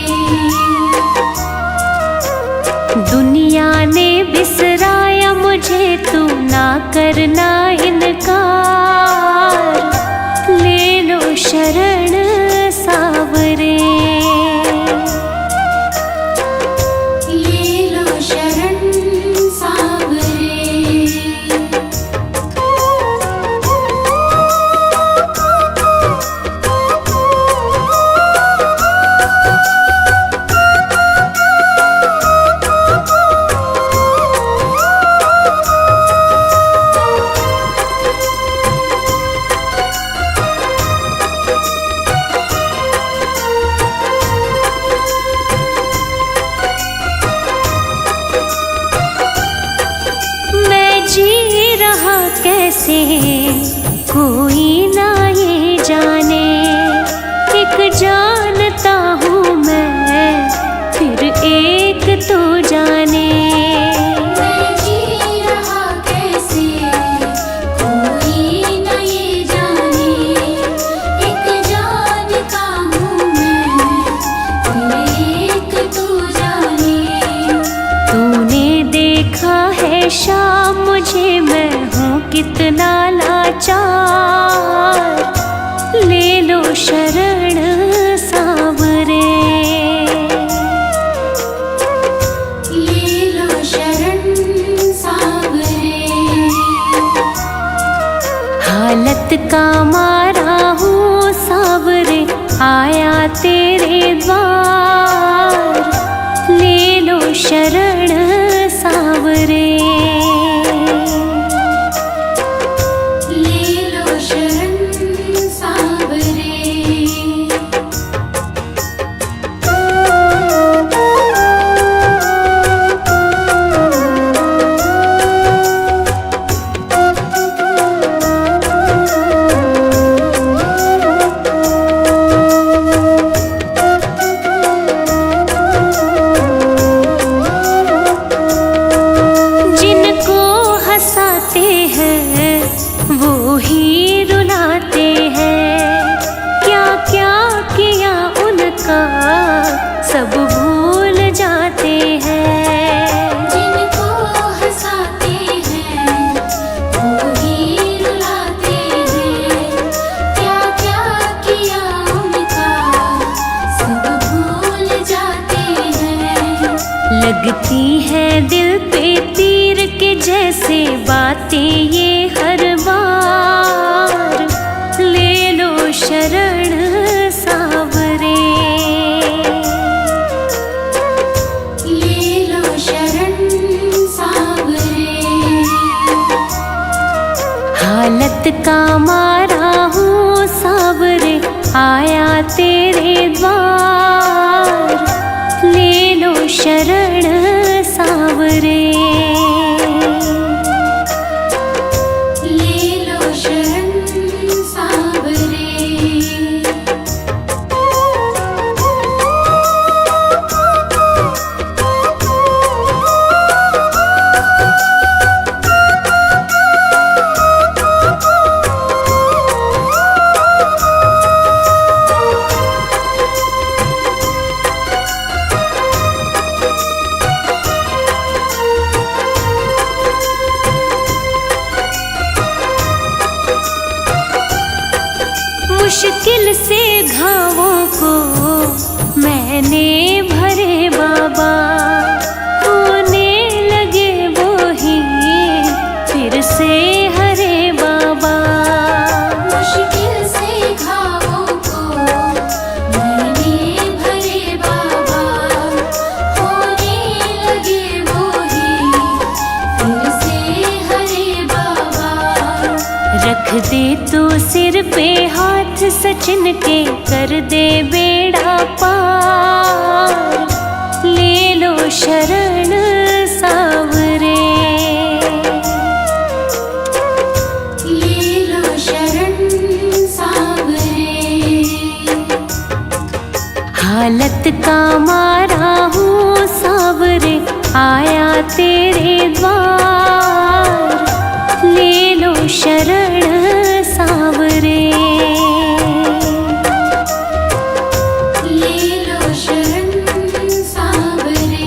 दुनिया ने बिसराया मुझे, तू ना करना इनकार। ले लो शरण सावरे। ले लो शरण सावरे। मैं जी रहा कैसे कोई ना ये जाने। एक जानता हूँ मैं, फिर एक तो जाने। मैं जी रहा कैसे कोई न ये जाने। एक जानता हूँ मैं, फिर एक तू जाने। तूने देखा है शाम मुझे, मैं हूँ कितना लाचार। ले लो शरण सावरे। ले लो शरण सावरे। हालत का मारा हूँ सावरे, आया तेरे द्वार। ले लो शरण सावरे। ले लो शरण सावरे। जाते हैं। बरसाते ये हर बार, ले लो शरण सावरे। ले लो शरण सावरे। हालत का मारा हूँ सावरे, आया तेरे द्वार, ले लो शरण सावरे। ले लो शरण सावरे। मुश्किल से घावों को मैंने भरे बाबा, होने लगे वो ही फिर से हरे बाबा। मुश्किल से घावों को मैंने भरे बाबा, होने लगे वो ही फिर से हरे बाबा। रख दे तू सिर पे हाथ सचिन के, कर दे बेड़ा पार, ले लो शरण सावरे। ले लो शरण सावरे। हालत का मारा हूँ सावरे, आया तेरे द्वार, ले लो शरण सावरे। ले लो शरण सावरे।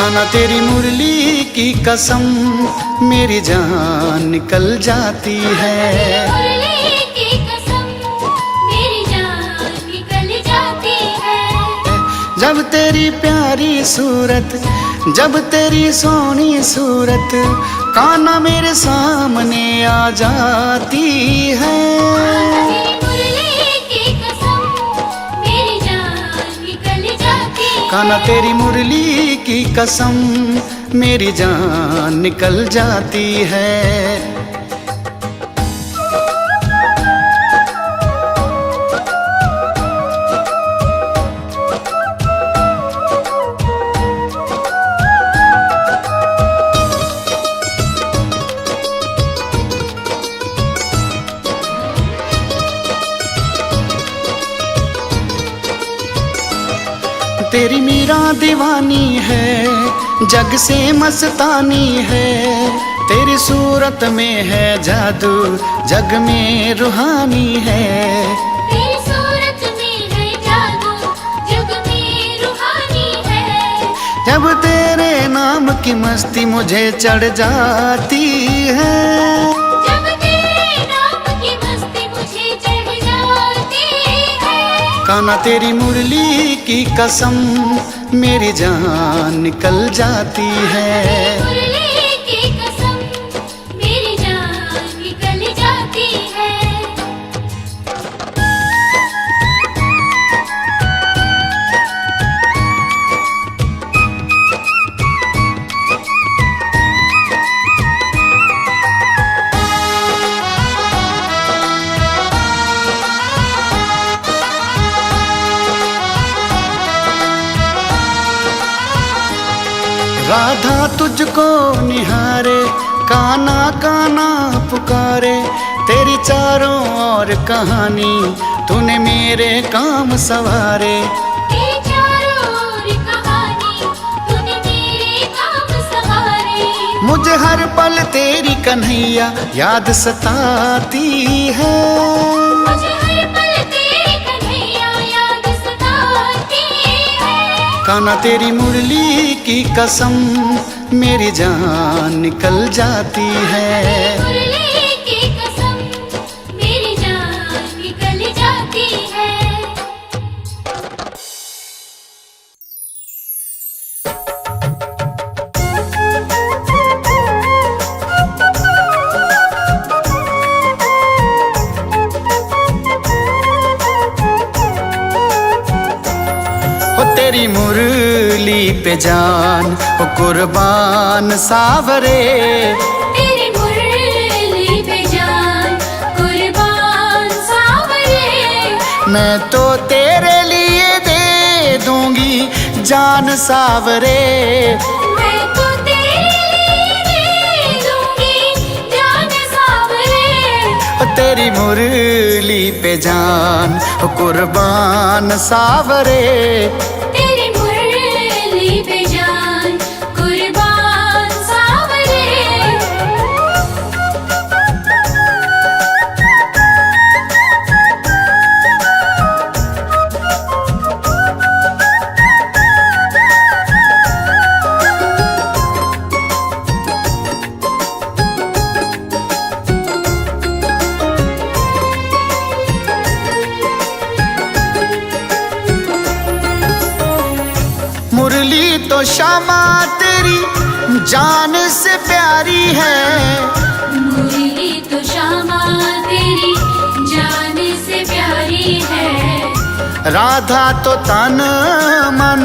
कान्हा तेरी मुरली की कसम मेरी जान निकल जाती है। मुरली की कसम मेरी जान निकल जाती है। जब तेरी प्यारी सूरत, जब तेरी सोनी सूरत कान्हा मेरे सामने आ जाती है। कान्हा तेरी मुरली की कसम मेरी जान निकल जाती है। तेरी मीरा दीवानी है, जग से मस्तानी है। तेरी सूरत में है जादू, जग में रूहानी है। तेरी सूरत में है जादू, जग में रूहानी है। जब तेरे नाम की मस्ती मुझे चढ़ जाती है। जब तेरे नाम की मस्ती मुझे चढ़ जाती है। कान्हा तेरी मुरली की कसम मेरी जान निकल जाती है। मुरली की कसम मेरी जान निकल जाती है। राधा तुझको निहारे, कान्हा कान्हा पुकारे। तेरी चारों ओर कहानी तूने मेरे काम सवारे। तेरी चारों ओर कहानी तूने मेरे काम सवारे। मुझे हर पल तेरी कन्हैया याद सताती है। मुझे हर पल तेरी कन्हैया याद सताती है। कान्हा तेरी मुरली की कसम मेरी जान निकल जाती है। मुरली की कसम मेरी जान निकल जाती है। तेरी मुरली पे जान ओ कुर्बान सावरे। तेरी मुरली पे जान कुर्बान सावरे। मैं तो तेरे लिए दे दूंगी जान सावरे। मैं तो तेरे लिए दे दूंगी जान सावरे। ओ तेरी मुरली पे जान ओ कुर्बान सावरे। तेरी मुरली पे जान कुर्बान सावरे। मुरली तो श्यामा तेरी जान से प्यारी है। मुरली तो श्यामा तेरी जान से प्यारी है। राधा तो तन मन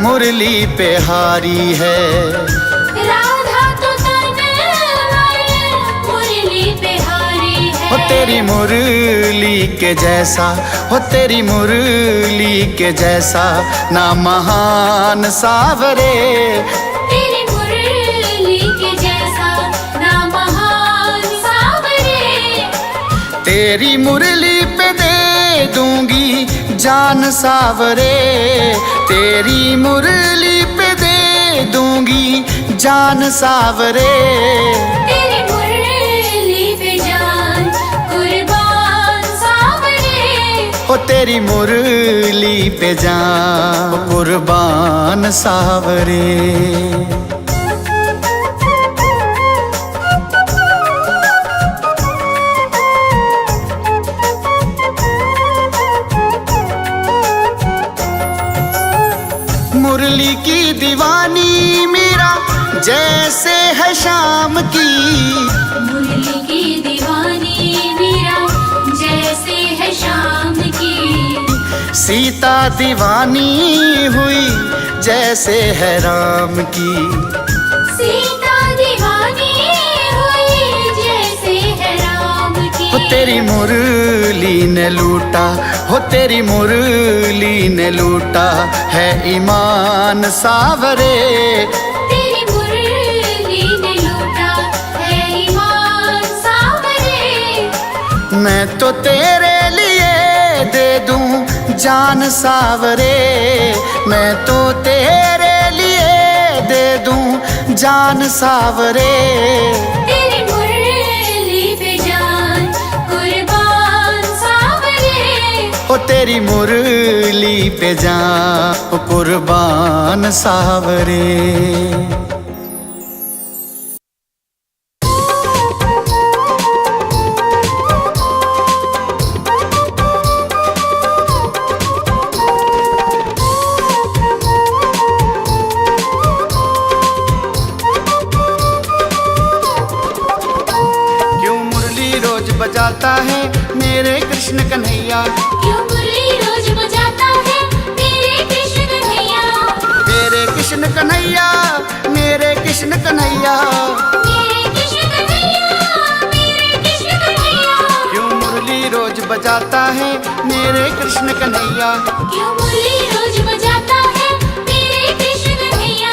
मुरली पे हारी है। राधा तो तन मन मुरली पे हारी है। हो तेरी मुरली के जैसा, हो तेरी मुरली के जैसा ना महान सावरे। तेरी मुरली के जैसा ना महान सावरे। तेरी मुरली पे दे दूंगी जान सावरे। तेरी मुरली पे दे दूंगी जान सावरे। तेरी मुरली पे जान कुर्बान सावरे। हो तेरी मुरली पे जान कुर्बान सावरे। मुरली की दीवानी मीरा जैसे है शाम की, मुरली की दीवानी मीरा जैसे है शाम की। सीता दीवानी हुई जैसे है राम की, सीता दीवानी हुई जैसे है राम की। हो तेरी मुरली ने लूटा, हो तेरी मुरली ने लूटा है ईमान सावरे। तेरी मुरली ने लूटा है ईमान सावरे। मैं तो तेरे लिए दे दूं जान सावरे, मैं तो तेरे लिए दे दूं जान सावरे। तेरी मुरली पे जान कुर्बान सावरे। हो तेरी मुरली पे जान कुर्बान सावरे। बजाता है मेरे कृष्ण कन्हैया, क्यों मुरली रोज बजाता है मेरे कृष्ण कन्हैया। मेरे कृष्ण कन्हैया, मेरे कृष्ण कन्हैया, मेरे कृष्ण कन्हैया, मेरे कृष्ण कन्हैया। क्यों मुरली रोज बजाता है मेरे कृष्ण कन्हैया, क्यों मुरली रोज बजाता है मेरे कृष्ण कन्हैया।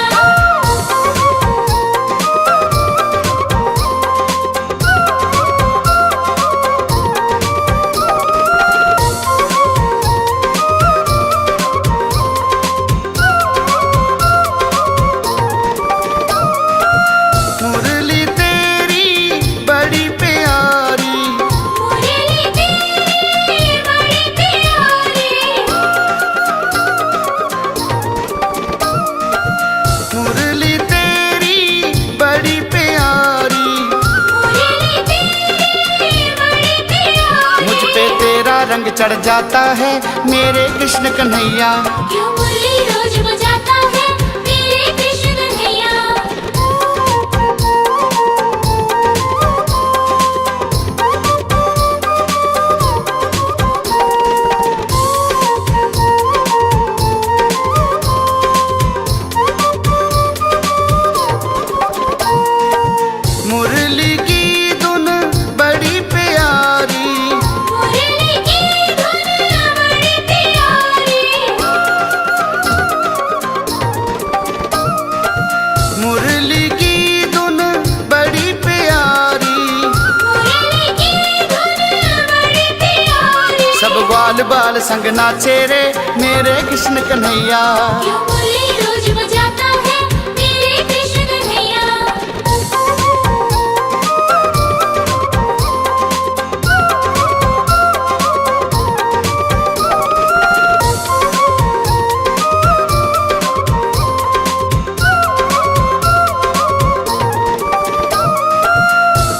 रंग चढ़ जाता है मेरे कृष्ण कन्हैया, क्यों मुरली रोज बजाता है मेरे कृष्ण कन्हैया। मुरली की धुन बड़ी प्यारी, मुरली की धुन बड़ी प्यारी। मुरली की धुन बड़ी प्यारी, मुरली की धुन बड़ी प्यारी। सब ग्वाल बाल संग नाचे रे मेरे कृष्ण कन्हैया, क्यों मुरली रोज बजाता है मेरे कृष्ण कन्हैया।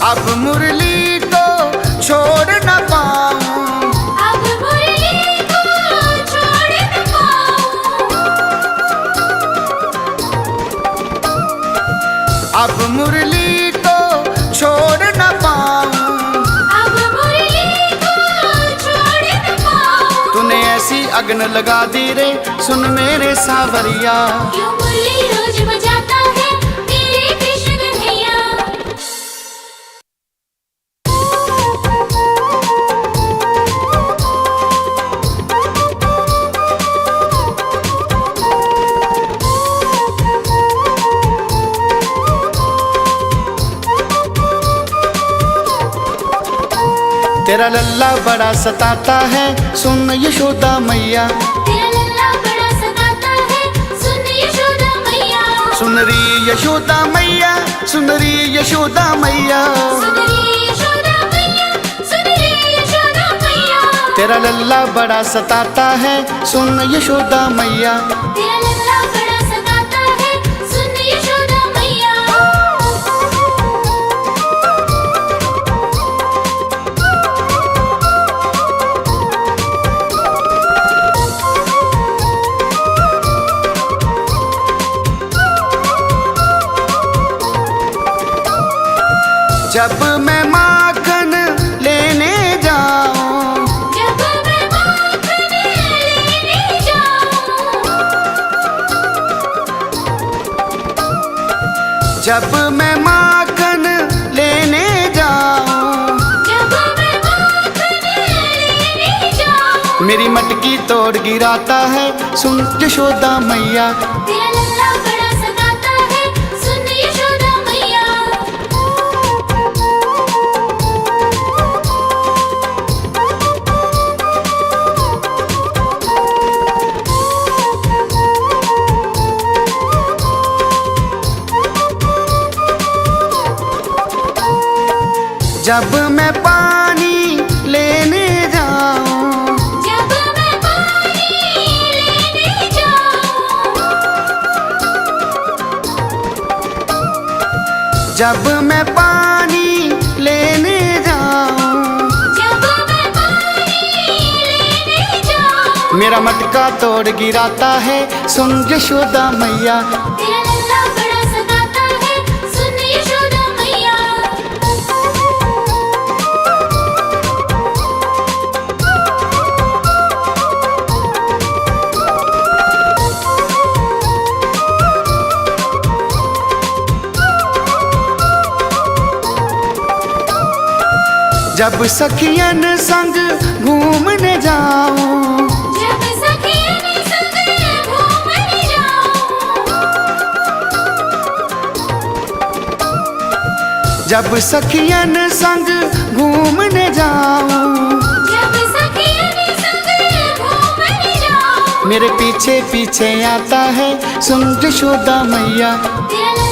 अब मुरली को छोड़ न पाऊं, अब मुरली को छोड़ न पाऊं। अब मुरली को छोड़ न पाऊं, अब मुरली को छोड़ न पाऊं। तूने ऐसी अग्न लगा दी रे सुन मेरे सावरिया, क्यों मुरली रोज बजाता है मेरे कृष्ण कन्हैया। तेरा लल्ला बड़ा सताता है सुन यशोदा मैया, तेरा लल्ला बड़ा सताता है सुन यशोदा मैया। सुन री यशोदा मैया, सुन री यशोदा मैया, सुन री यशोदा मैया, सुन री यशोदा मैया। तेरा लल्ला बड़ा सताता है, सुन यशोदा मैया। तेरा लल्ला बड़ा सताता है, सुन यशोदा मैया। जब मैं माखन लेने जाऊं, जब मैं माखन लेने जाऊं, जब मैं माखन लेने जाऊं, जब मैं माखन लेने जाऊं, मेरी मटकी तोड़ गिराता है, सुन यशोदा मैया। तेरा लल्ला बड़ा सताता है, सुन यशोदा मैया। जब मैं पानी लेने जाऊं, जब मैं पानी लेने जाऊं, जब मैं पानी लेने जाऊं, जब मैं पानी लेने जाऊं, मेरा मटका तोड़ गिराता है, सुन यशोदा मैया। तेरा लल्ला बड़ा सताता है, सुन यशोदा मैया। जब सखियन संग घूमने जाऊं, जब सखियन संग घूमने जाऊं, जब सखियन संग घूमने जाऊं, जब सखियन संग घूमने जाऊं, मेरे पीछे पीछे आता है, सुन यशोदा मैया। तेरा